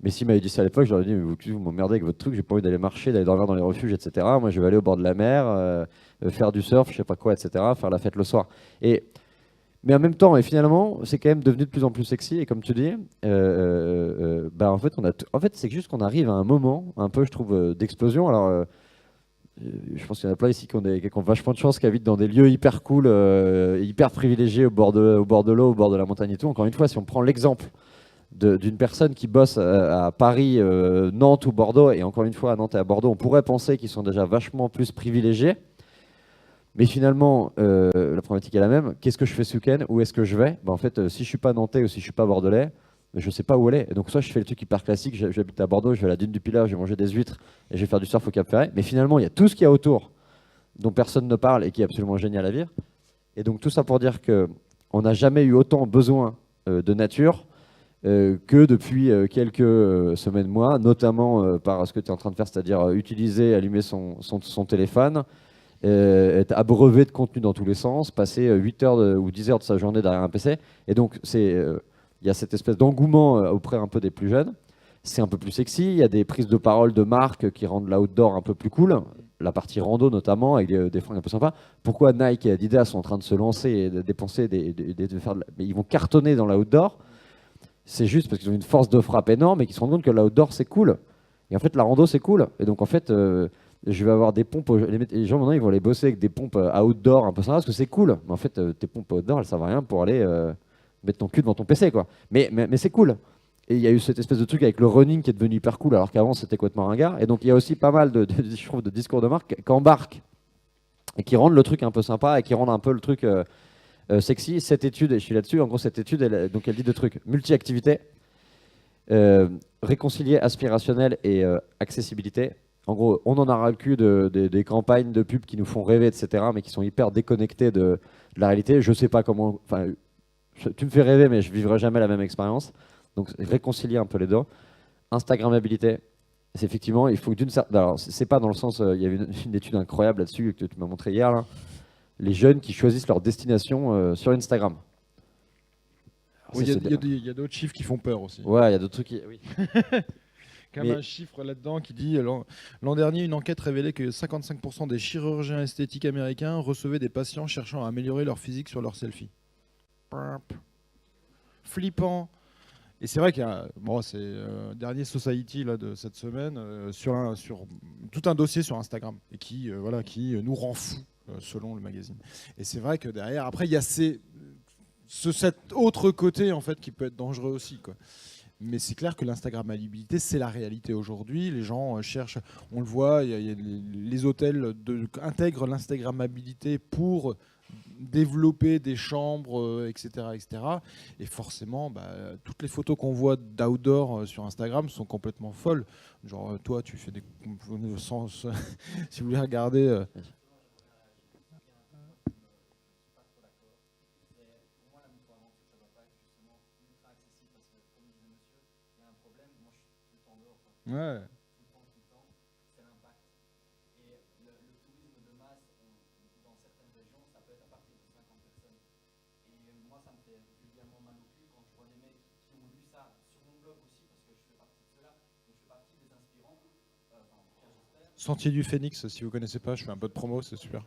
Mais s'il m'avait dit ça à l'époque, j'aurais dit mais vous m'emmerdez avec votre truc, j'ai pas envie d'aller marcher, d'aller dormir dans les refuges, etc. Moi, je vais aller au bord de la mer, faire du surf, je sais pas quoi, etc. Faire la fête le soir. Mais en même temps, et finalement, c'est quand même devenu de plus en plus sexy. Et comme tu dis, en fait, en fait, c'est juste qu'on arrive à un moment, un peu, je trouve, d'explosion. Alors, je pense qu'il y en a plein ici qui ont vachement de chance, qui habitent dans des lieux hyper cool, hyper privilégiés au bord de l'eau, au bord de la montagne et tout. Encore une fois, si on prend l'exemple d'une personne qui bosse à Paris, Nantes ou Bordeaux, et encore une fois, à Nantes et à Bordeaux, on pourrait penser qu'ils sont déjà vachement plus privilégiés. Mais finalement, la problématique est la même. Qu'est-ce que je fais ce week-end? Où est-ce que je vais? En fait, si je suis pas nantais ou si je suis pas bordelais, je sais pas où aller. Et donc soit je fais le truc hyper classique, j'habite à Bordeaux, je vais à la dune du Pilat, je vais manger des huîtres et je vais faire du surf au Cap Ferret. Mais finalement, il y a tout ce qu'il y a autour dont personne ne parle et qui est absolument génial à vivre. Et donc tout ça pour dire que on n'a jamais eu autant besoin de nature que depuis quelques semaines, mois, notamment par ce que tu es en train de faire, c'est-à-dire utiliser, allumer son téléphone, être abreuvé de contenu dans tous les sens, passer 8 heures ou 10 heures de sa journée derrière un PC. Et donc, il y a cette espèce d'engouement auprès un peu des plus jeunes. C'est un peu plus sexy. Il y a des prises de parole de marques qui rendent l'outdoor un peu plus cool. La partie rando notamment, avec des fringues un peu sympas. Pourquoi Nike et Adidas sont en train de se lancer et de dépenser, mais ils vont cartonner dans l'outdoor? C'est juste parce qu'ils ont une force de frappe énorme et qu'ils se rendent compte que l'outdoor c'est cool. Et en fait, la rando c'est cool. Et donc en fait, je vais avoir des pompes. Les gens maintenant ils vont aller bosser avec des pompes outdoor un peu sympas parce que c'est cool. Mais en fait, tes pompes outdoor elles servent à rien pour aller mettre ton cul devant ton PC, quoi. Mais c'est cool. Et il y a eu cette espèce de truc avec le running qui est devenu hyper cool alors qu'avant c'était complètement ringard. Et donc il y a aussi pas mal je trouve, de discours de marque qui embarquent et qui rendent le truc un peu sympa et qui rendent un peu le truc sexy. Cette étude, et je suis là-dessus, en gros cette étude elle dit deux trucs: multi-activité, réconcilier aspirationnel et accessibilité. En gros, on en a ras le cul des campagnes de pub qui nous font rêver, etc., mais qui sont hyper déconnectées de la réalité. Je sais pas comment. Enfin, tu me fais rêver, mais je vivrai jamais la même expérience. Donc, réconcilier un peu les deux. Instagrammabilité. C'est effectivement, il faut que d'une certaine. Alors, c'est pas dans le sens. Il y avait une étude incroyable là-dessus que tu m'as montré hier. Là. Les jeunes qui choisissent leur destination sur Instagram. Oui, il y a d'autres chiffres qui font peur aussi. Ouais, il y a d'autres trucs qui. Oui. Comme un chiffre là-dedans qui dit l'an dernier, une enquête révélait que 55% des chirurgiens esthétiques américains recevaient des patients cherchant à améliorer leur physique sur leur selfie. Flippant. Et c'est vrai qu'il y a, bon, c'est dernier Society là, de cette semaine sur tout un dossier sur Instagram et qui nous rend fous selon le magazine. Et c'est vrai que derrière, après, il y a cet autre côté en fait qui peut être dangereux aussi, quoi. Mais c'est clair que l'Instagrammabilité, c'est la réalité aujourd'hui. Les gens cherchent, on le voit, il y a les hôtels intègrent l'Instagrammabilité pour développer des chambres, etc., etc. Et forcément, toutes les photos qu'on voit d'outdoor sur Instagram sont complètement folles. Genre, toi, tu fais des... si vous voulez regarder... Ouais. Sentier du Phénix, si vous connaissez pas, je fais un peu de promo, c'est super.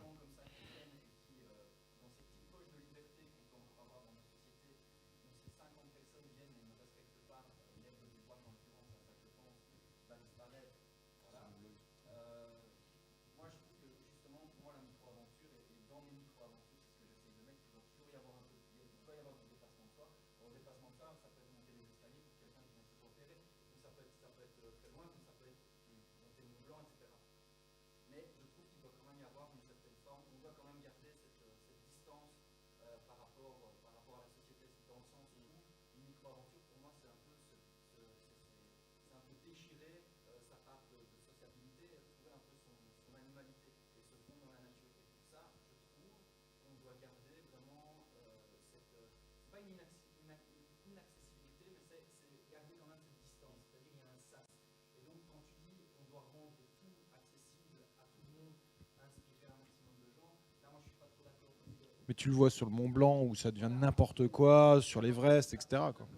Mais tu le vois sur le Mont Blanc où ça devient n'importe quoi, sur l'Everest, etc., quoi.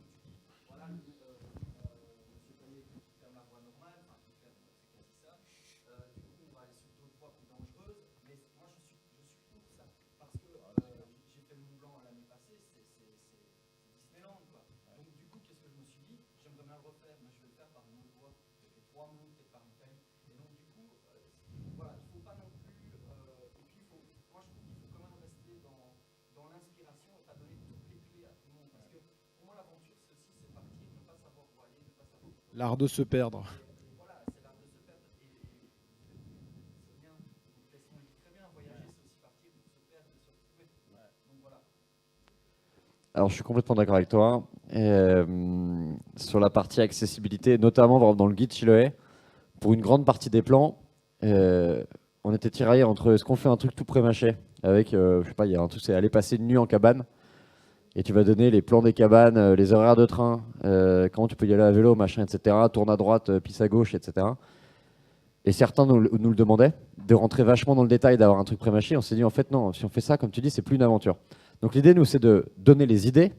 L'art de se perdre. Alors, je suis complètement d'accord avec toi. Sur la partie accessibilité, notamment dans le guide Chiloé, pour une grande partie des plans, on était tiraillé entre est-ce qu'on fait un truc tout pré-mâché avec, je sais pas, il y a un truc, c'est aller passer une nuit en cabane et tu vas donner les plans des cabanes, les horaires de train, comment tu peux y aller à vélo, machin, etc. Tourne à droite, pisse à gauche, etc. Et certains nous le demandaient, de rentrer vachement dans le détail, d'avoir un truc pré-mâché. On s'est dit, en fait, non, si on fait ça, comme tu dis, c'est plus une aventure. Donc l'idée, nous, c'est de donner les idées,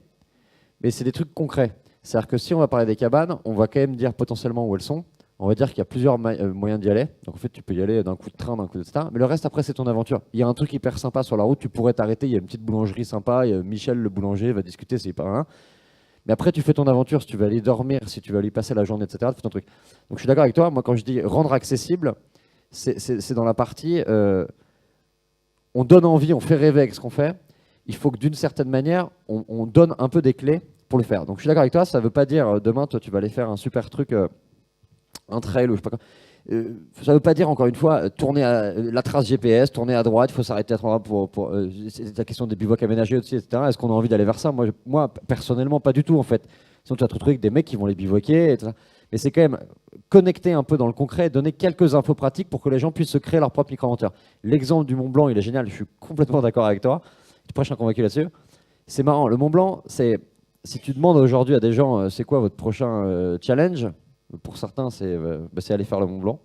mais c'est des trucs concrets. C'est-à-dire que si on va parler des cabanes, on va quand même dire potentiellement où elles sont. On va dire qu'il y a plusieurs moyens d'y aller. Donc en fait, tu peux y aller d'un coup de train, d'un coup de etc. Mais le reste, après, c'est ton aventure. Il y a un truc hyper sympa sur la route, tu pourrais t'arrêter, il y a une petite boulangerie sympa, il y a Michel, le boulanger, va discuter, c'est pas rien. Mais après, tu fais ton aventure, si tu veux aller dormir, si tu veux aller passer la journée, etc. Tu fais ton truc. Donc je suis d'accord avec toi. Moi, quand je dis rendre accessible, c'est dans la partie, on donne envie, on fait rêver avec ce qu'on fait. Il faut que d'une certaine manière, on donne un peu des clés pour le faire. Donc je suis d'accord avec toi, ça ne veut pas dire demain, toi, tu vas aller faire un super truc, un trail ou je sais pas quoi. Ça ne veut pas dire, encore une fois, tourner la trace GPS, tourner à droite, il faut s'arrêter à trois pour c'est la question des bivouacs aménagés aussi, etc. Est-ce qu'on a envie d'aller vers ça? Moi, personnellement, pas du tout, en fait. Sinon, tu vas te retrouver avec des mecs qui vont les bivouaquer, etc. Mais c'est quand même connecter un peu dans le concret, donner quelques infos pratiques pour que les gens puissent se créer leur propre micro-aventure. L'exemple du Mont Blanc, il est génial, je suis complètement d'accord avec toi. Tu prêches un convaincu là-dessus. C'est marrant, le Mont Blanc, c'est si tu demandes aujourd'hui à des gens c'est quoi votre prochain challenge, pour certains c'est aller faire le Mont Blanc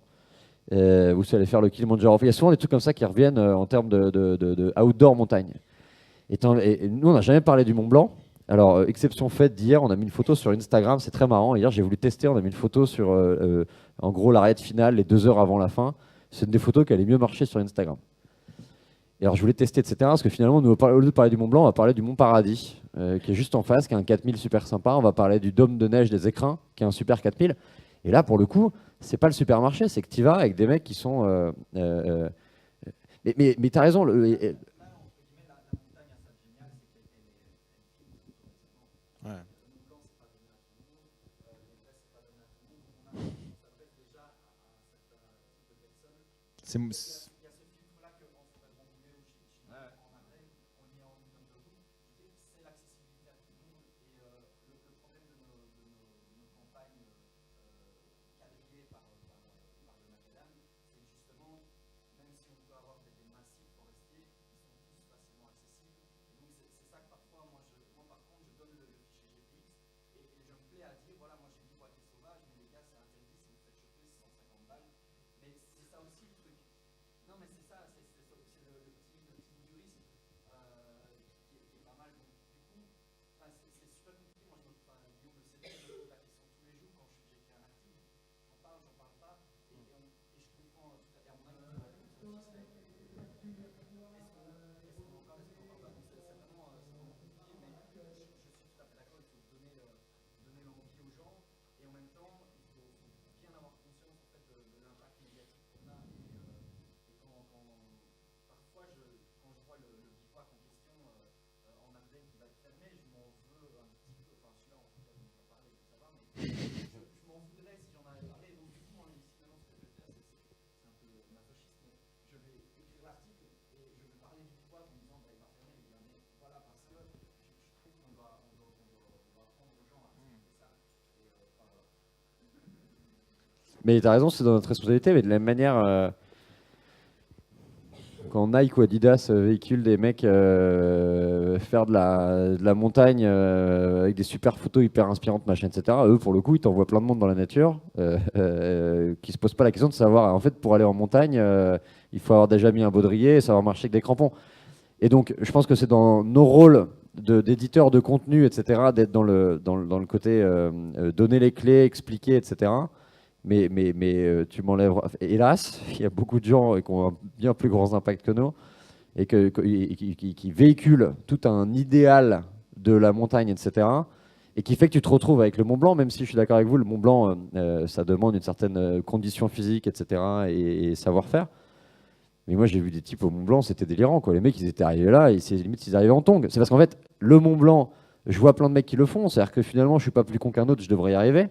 ou c'est aller faire le Kilimanjaro. Il y a souvent des trucs comme ça qui reviennent en termes de outdoor montagne. Et nous on n'a jamais parlé du Mont Blanc. Alors exception faite d'hier, on a mis une photo sur Instagram, c'est très marrant. Hier j'ai voulu tester, on a mis une photo sur en gros l'arrêt finale les 2 heures avant la fin. C'est une des photos qui allait mieux marcher sur Instagram. Et alors je voulais tester, etc. Parce que finalement, nous, au lieu de parler du Mont Blanc, on va parler du Mont Paradis, qui est juste en face, qui est un 4000 super sympa. On va parler du dôme de neige des Écrins, qui est un super 4000. Et là, pour le coup, c'est pas le supermarché, c'est que tu y vas avec des mecs qui sont... mais tu as raison. Ouais. C'est- Mais tu as raison, c'est dans notre responsabilité, mais de la même manière, quand Nike ou Adidas véhiculent des mecs faire de la montagne avec des super photos hyper inspirantes, machin, etc., eux, pour le coup, ils t'envoient plein de monde dans la nature qui se posent pas la question de savoir, en fait, pour aller en montagne, il faut avoir déjà mis un baudrier et savoir marcher avec des crampons. Et donc, je pense que c'est dans nos rôles d'éditeurs de contenu, etc., d'être dans le côté donner les clés, expliquer, etc. Mais tu m'enlèves. Hélas, il y a beaucoup de gens qui ont un bien plus grands impacts que nous et qui véhiculent tout un idéal de la montagne, etc. Et qui fait que tu te retrouves avec le Mont Blanc, même si je suis d'accord avec vous, le Mont Blanc, ça demande une certaine condition physique, etc. et savoir-faire. Mais moi, j'ai vu des types au Mont Blanc, c'était délirant, quoi. Les mecs, ils étaient arrivés là, et c'est limite, ils arrivaient en tongs. C'est parce qu'en fait, le Mont Blanc, je vois plein de mecs qui le font, c'est-à-dire que finalement, je suis pas plus con qu'un autre, je devrais y arriver.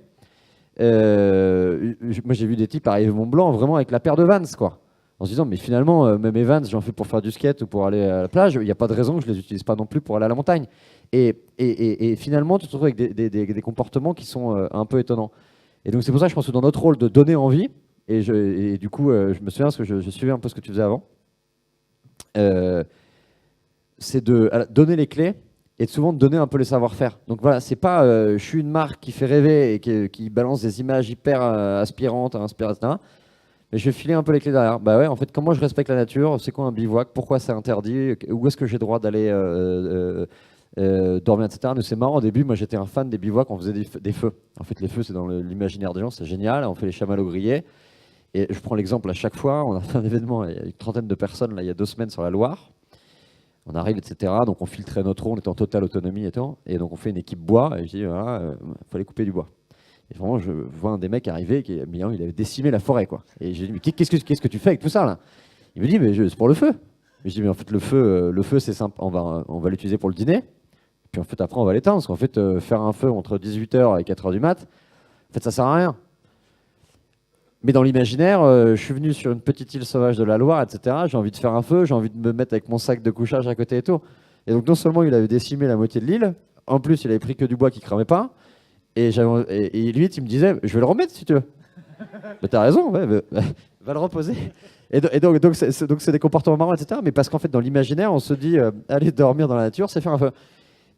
Moi, j'ai vu des types arriver au Mont Blanc vraiment avec la paire de Vans, quoi. En se disant, mais finalement, même mes Vans, j'en fais pour faire du skate ou pour aller à la plage, il n'y a pas de raison que je les utilise pas non plus pour aller à la montagne. Et finalement, tu te retrouves avec des comportements qui sont un peu étonnants. Et donc, c'est pour ça que je pense que dans notre rôle de donner envie, et du coup, je me souviens, parce que je suivais un peu ce que tu faisais avant, c'est de donner les clés et souvent de donner un peu les savoir-faire. Donc voilà, c'est pas je suis une marque qui fait rêver et qui balance des images hyper aspirantes, inspirantes, etc. Mais je vais filer un peu les clés derrière. Bah ouais, en fait, comment je respecte la nature, c'est quoi un bivouac, pourquoi c'est interdit, où est-ce que j'ai le droit d'aller dormir, etc. Nous, c'est marrant, au début, moi j'étais un fan des bivouacs, on faisait des feux. En fait, les feux, c'est dans l'imaginaire des gens, c'est génial, on fait les chamallows grillés. Et je prends l'exemple à chaque fois, on a fait un événement, il y a une trentaine de personnes, là, il y a 2 semaines sur la Loire. On arrive, etc. Donc on filtrait notre eau, on était en totale autonomie et tout. Et donc on fait une équipe bois, et je dis, voilà, il fallait couper du bois. Et vraiment, je vois un des mecs arriver, il avait décimé la forêt, quoi. Et j'ai dit, mais qu'est-ce que tu fais avec tout ça, là? Il me dit, mais c'est pour le feu. Mais je dis, mais en fait, le feu c'est simple, on va l'utiliser pour le dîner. Puis en fait, après, on va l'éteindre, parce qu'en fait, faire un feu entre 18h et 4h du mat', en fait, ça sert à rien. Mais dans l'imaginaire, je suis venu sur une petite île sauvage de la Loire, etc. J'ai envie de faire un feu, j'ai envie de me mettre avec mon sac de couchage à côté et tout. Et donc non seulement il avait décimé la moitié de l'île, en plus il avait pris que du bois qui cramait pas. Et limite il me disait, je vais le remettre si tu veux. Mais t'as raison, ouais, va le reposer. Et donc c'est des comportements marrants, etc. Mais parce qu'en fait dans l'imaginaire on se dit, aller dormir dans la nature, c'est faire un feu.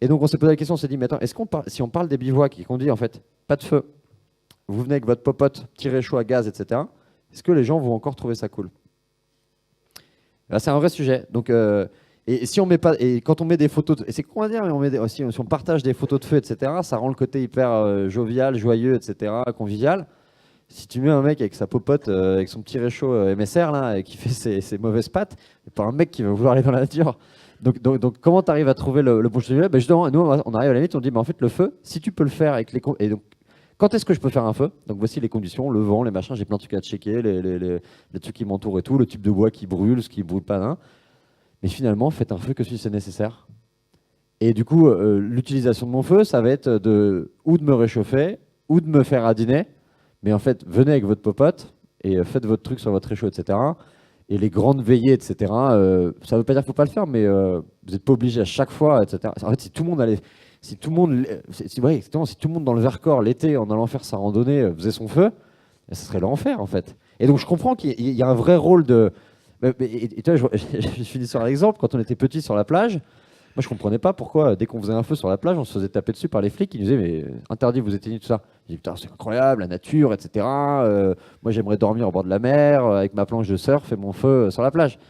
Et donc on s'est posé la question, on s'est dit, mais attends, si on parle des bivouacs et qu'on dit en fait, pas de feu, vous venez avec votre popote, tirez chaud à gaz, etc. Est-ce que les gens vont encore trouver ça cool? Là, c'est un vrai sujet. Donc, et si on met pas, et quand on met des photos, et c'est quoi dire, mais si on partage des photos de feu, etc. Ça rend le côté hyper jovial, joyeux, etc. Convivial. Si tu mets un mec avec sa popote, avec son petit réchaud MSR là, et qui fait ses mauvaises pattes, c'est pas un mec qui va vouloir aller dans la nature. Donc comment tu arrives à trouver le bon juste milieu? Ben justement, nous on arrive à la limite, on dit en fait le feu, si tu peux le faire avec et donc quand est-ce que je peux faire un feu? Donc voici les conditions, le vent, les machins, j'ai plein de trucs à checker, les trucs qui m'entourent et tout, le type de bois qui brûle, ce qui brûle pas. Hein. Mais finalement, faites un feu que si c'est nécessaire. Et du coup, l'utilisation de mon feu, ça va être ou de me réchauffer, ou de me faire à dîner. Mais en fait, venez avec votre popote et faites votre truc sur votre réchaud, etc. Et les grandes veillées, etc. Ça ne veut pas dire qu'il ne faut pas le faire, mais vous n'êtes pas obligé à chaque fois, etc. En fait, si tout le monde allait, si tout le monde, ouais, exactement, si tout le monde dans le Vercors l'été, en allant faire sa randonnée, faisait son feu, ce serait l'enfer en fait. Et donc je comprends qu'il y a un vrai rôle de. Et toi, je finis sur l'exemple. Quand on était petit sur la plage. Moi, je comprenais pas pourquoi, dès qu'on faisait un feu sur la plage, on se faisait taper dessus par les flics qui nous disaient mais interdit, vous éteignez tout ça. Je dis putain, c'est incroyable, la nature, etc. Moi, j'aimerais dormir au bord de la mer, avec ma planche de surf et mon feu sur la plage.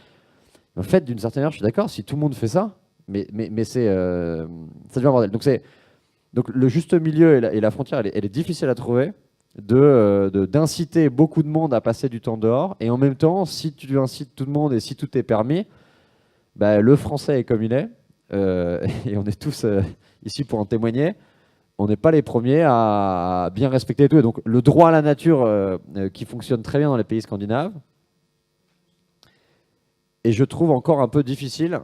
En fait, d'une certaine manière, je suis d'accord, si tout le monde fait ça, mais c'est, ça devient un bordel. Donc le juste milieu et la frontière, elle est difficile à trouver, d'inciter beaucoup de monde à passer du temps dehors, et en même temps, si tu incites tout le monde et si tout est permis, bah, le français est comme il est. Et on est tous ici pour en témoigner, on n'est pas les premiers à bien respecter tout. Et donc le droit à la nature qui fonctionne très bien dans les pays scandinaves, et je trouve encore un peu difficile.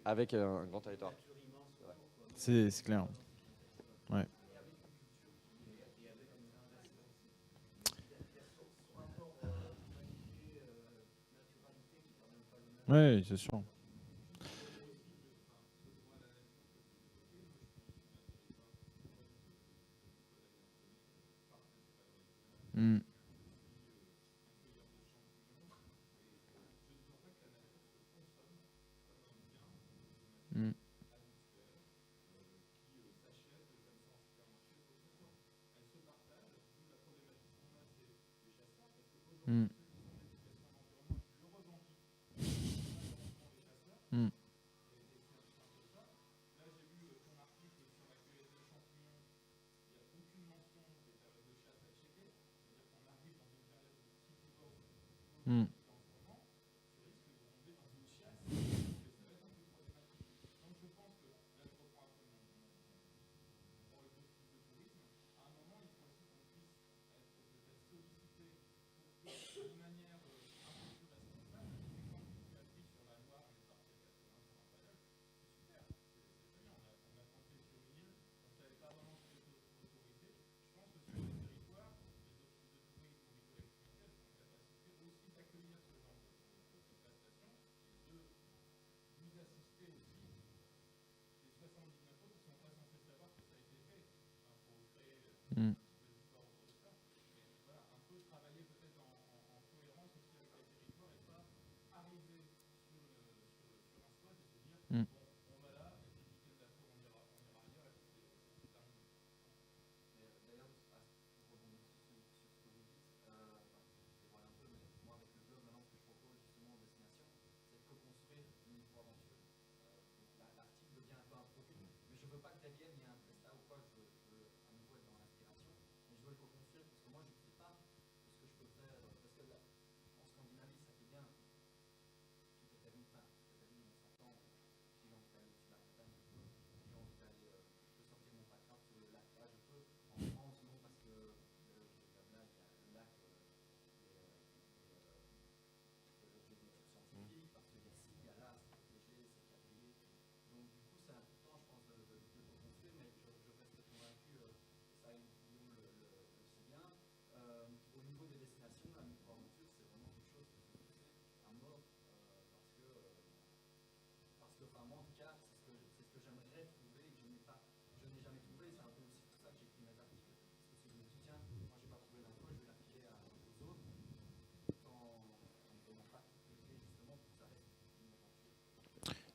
Avec un grand territoire. C'est clair. Ouais. Oui, c'est sûr. Mm. Mm. Mm. Mm. Mm. Mm. Mm.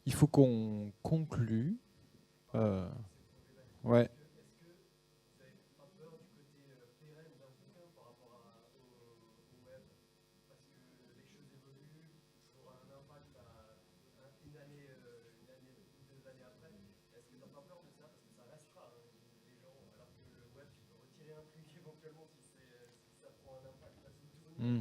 Il faut qu'on conclue. Ouais. Hmm.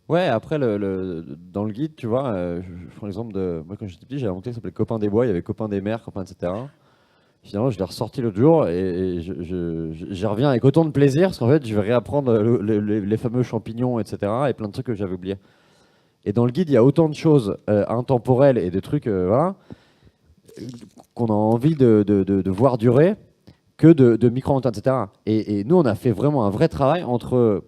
Ouais, après, dans le guide, tu vois, je prends l'exemple de. Moi, quand j'étais petit, j'avais un bouquin qui s'appelait Copains des bois, il y avait Copains des mers, Copains, etc. Finalement, je l'ai ressorti l'autre jour et j'y reviens avec autant de plaisir parce qu'en fait, je vais réapprendre les fameux champignons, etc. et plein de trucs que j'avais oubliés. Et dans le guide, il y a autant de choses intemporelles et de trucs voilà, qu'on a envie de voir durer que de micro-aventure, etc. Et nous, on a fait vraiment un vrai travail entre.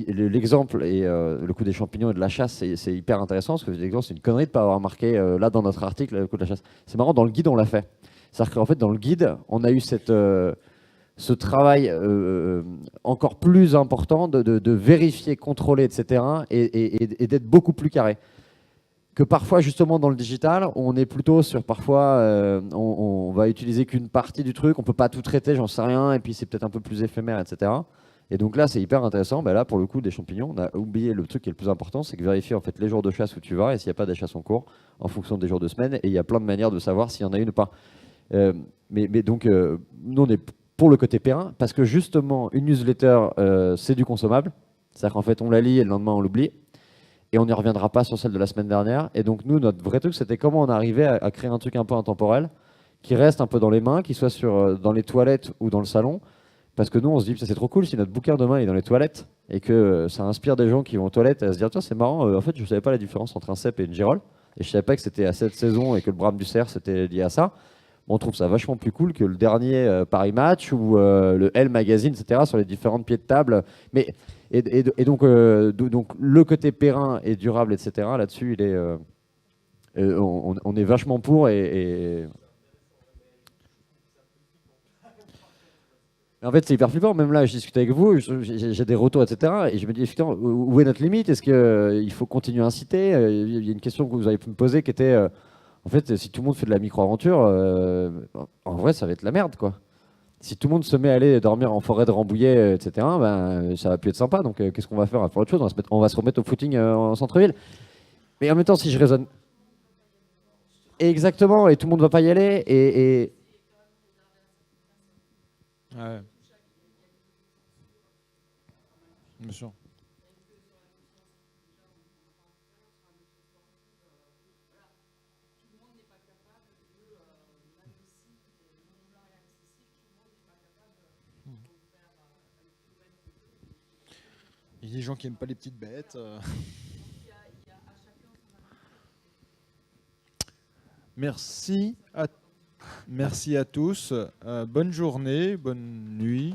L'exemple et le coup des champignons et de la chasse, c'est hyper intéressant parce que l'exemple, c'est une connerie de ne pas avoir marqué là dans notre article le coup de la chasse. C'est marrant, dans le guide, on l'a fait. C'est-à-dire qu'en fait, dans le guide, on a eu ce travail encore plus important de vérifier, contrôler, etc. et d'être beaucoup plus carré. Que parfois, justement, dans le digital, on est plutôt sur parfois, on va utiliser qu'une partie du truc, on ne peut pas tout traiter, j'en sais rien, et puis c'est peut-être un peu plus éphémère, etc. Et donc là, c'est hyper intéressant. Là, pour le coup, des champignons, on a oublié le truc qui est le plus important, c'est que vérifier en fait les jours de chasse où tu vas et s'il n'y a pas des chasses en cours en fonction des jours de semaine. Et il y a plein de manières de savoir s'il y en a une ou pas. Mais donc, nous, on est pour le côté périn parce que justement, une newsletter, c'est du consommable. C'est-à-dire qu'en fait, on la lit et le lendemain, on l'oublie. Et on n'y reviendra pas sur celle de la semaine dernière. Et donc, nous, notre vrai truc, c'était comment on arrivait à créer un truc un peu intemporel, qui reste un peu dans les mains, qui soit dans les toilettes ou dans le salon. Parce que nous, on se dit, c'est trop cool si notre bouquin demain est dans les toilettes et que ça inspire des gens qui vont aux toilettes à se dire, tiens, c'est marrant, en fait, je ne savais pas la différence entre un cep et une girole. Et je ne savais pas que c'était à cette saison et que le brame du cerf, c'était lié à ça. On trouve ça vachement plus cool que le dernier Paris Match ou le Elle Magazine, etc., sur les différentes pieds de table. Mais, donc, le côté périn et durable, etc., là-dessus, on est vachement pour. En fait, c'est hyper flippant. Même là, je discute avec vous, j'ai des retours, etc. Et je me dis, effectivement, où est notre limite? Est-ce qu'il faut continuer à inciter? Il y a une question que vous avez pu me poser qui était, en fait, si tout le monde fait de la micro-aventure, en vrai, ça va être la merde, quoi. Si tout le monde se met à aller dormir en forêt de Rambouillet, etc., ben, ça va plus être sympa. Donc, qu'est-ce qu'on va faire? On va faire autre chose. On va se remettre au footing en centre-ville. Mais en même temps, si je raisonne. Exactement, et tout le monde ne va pas y aller. Ouais. Bien sûr. Il y a des gens qui n'aiment pas les petites bêtes. Merci à tous. Bonne journée, bonne nuit.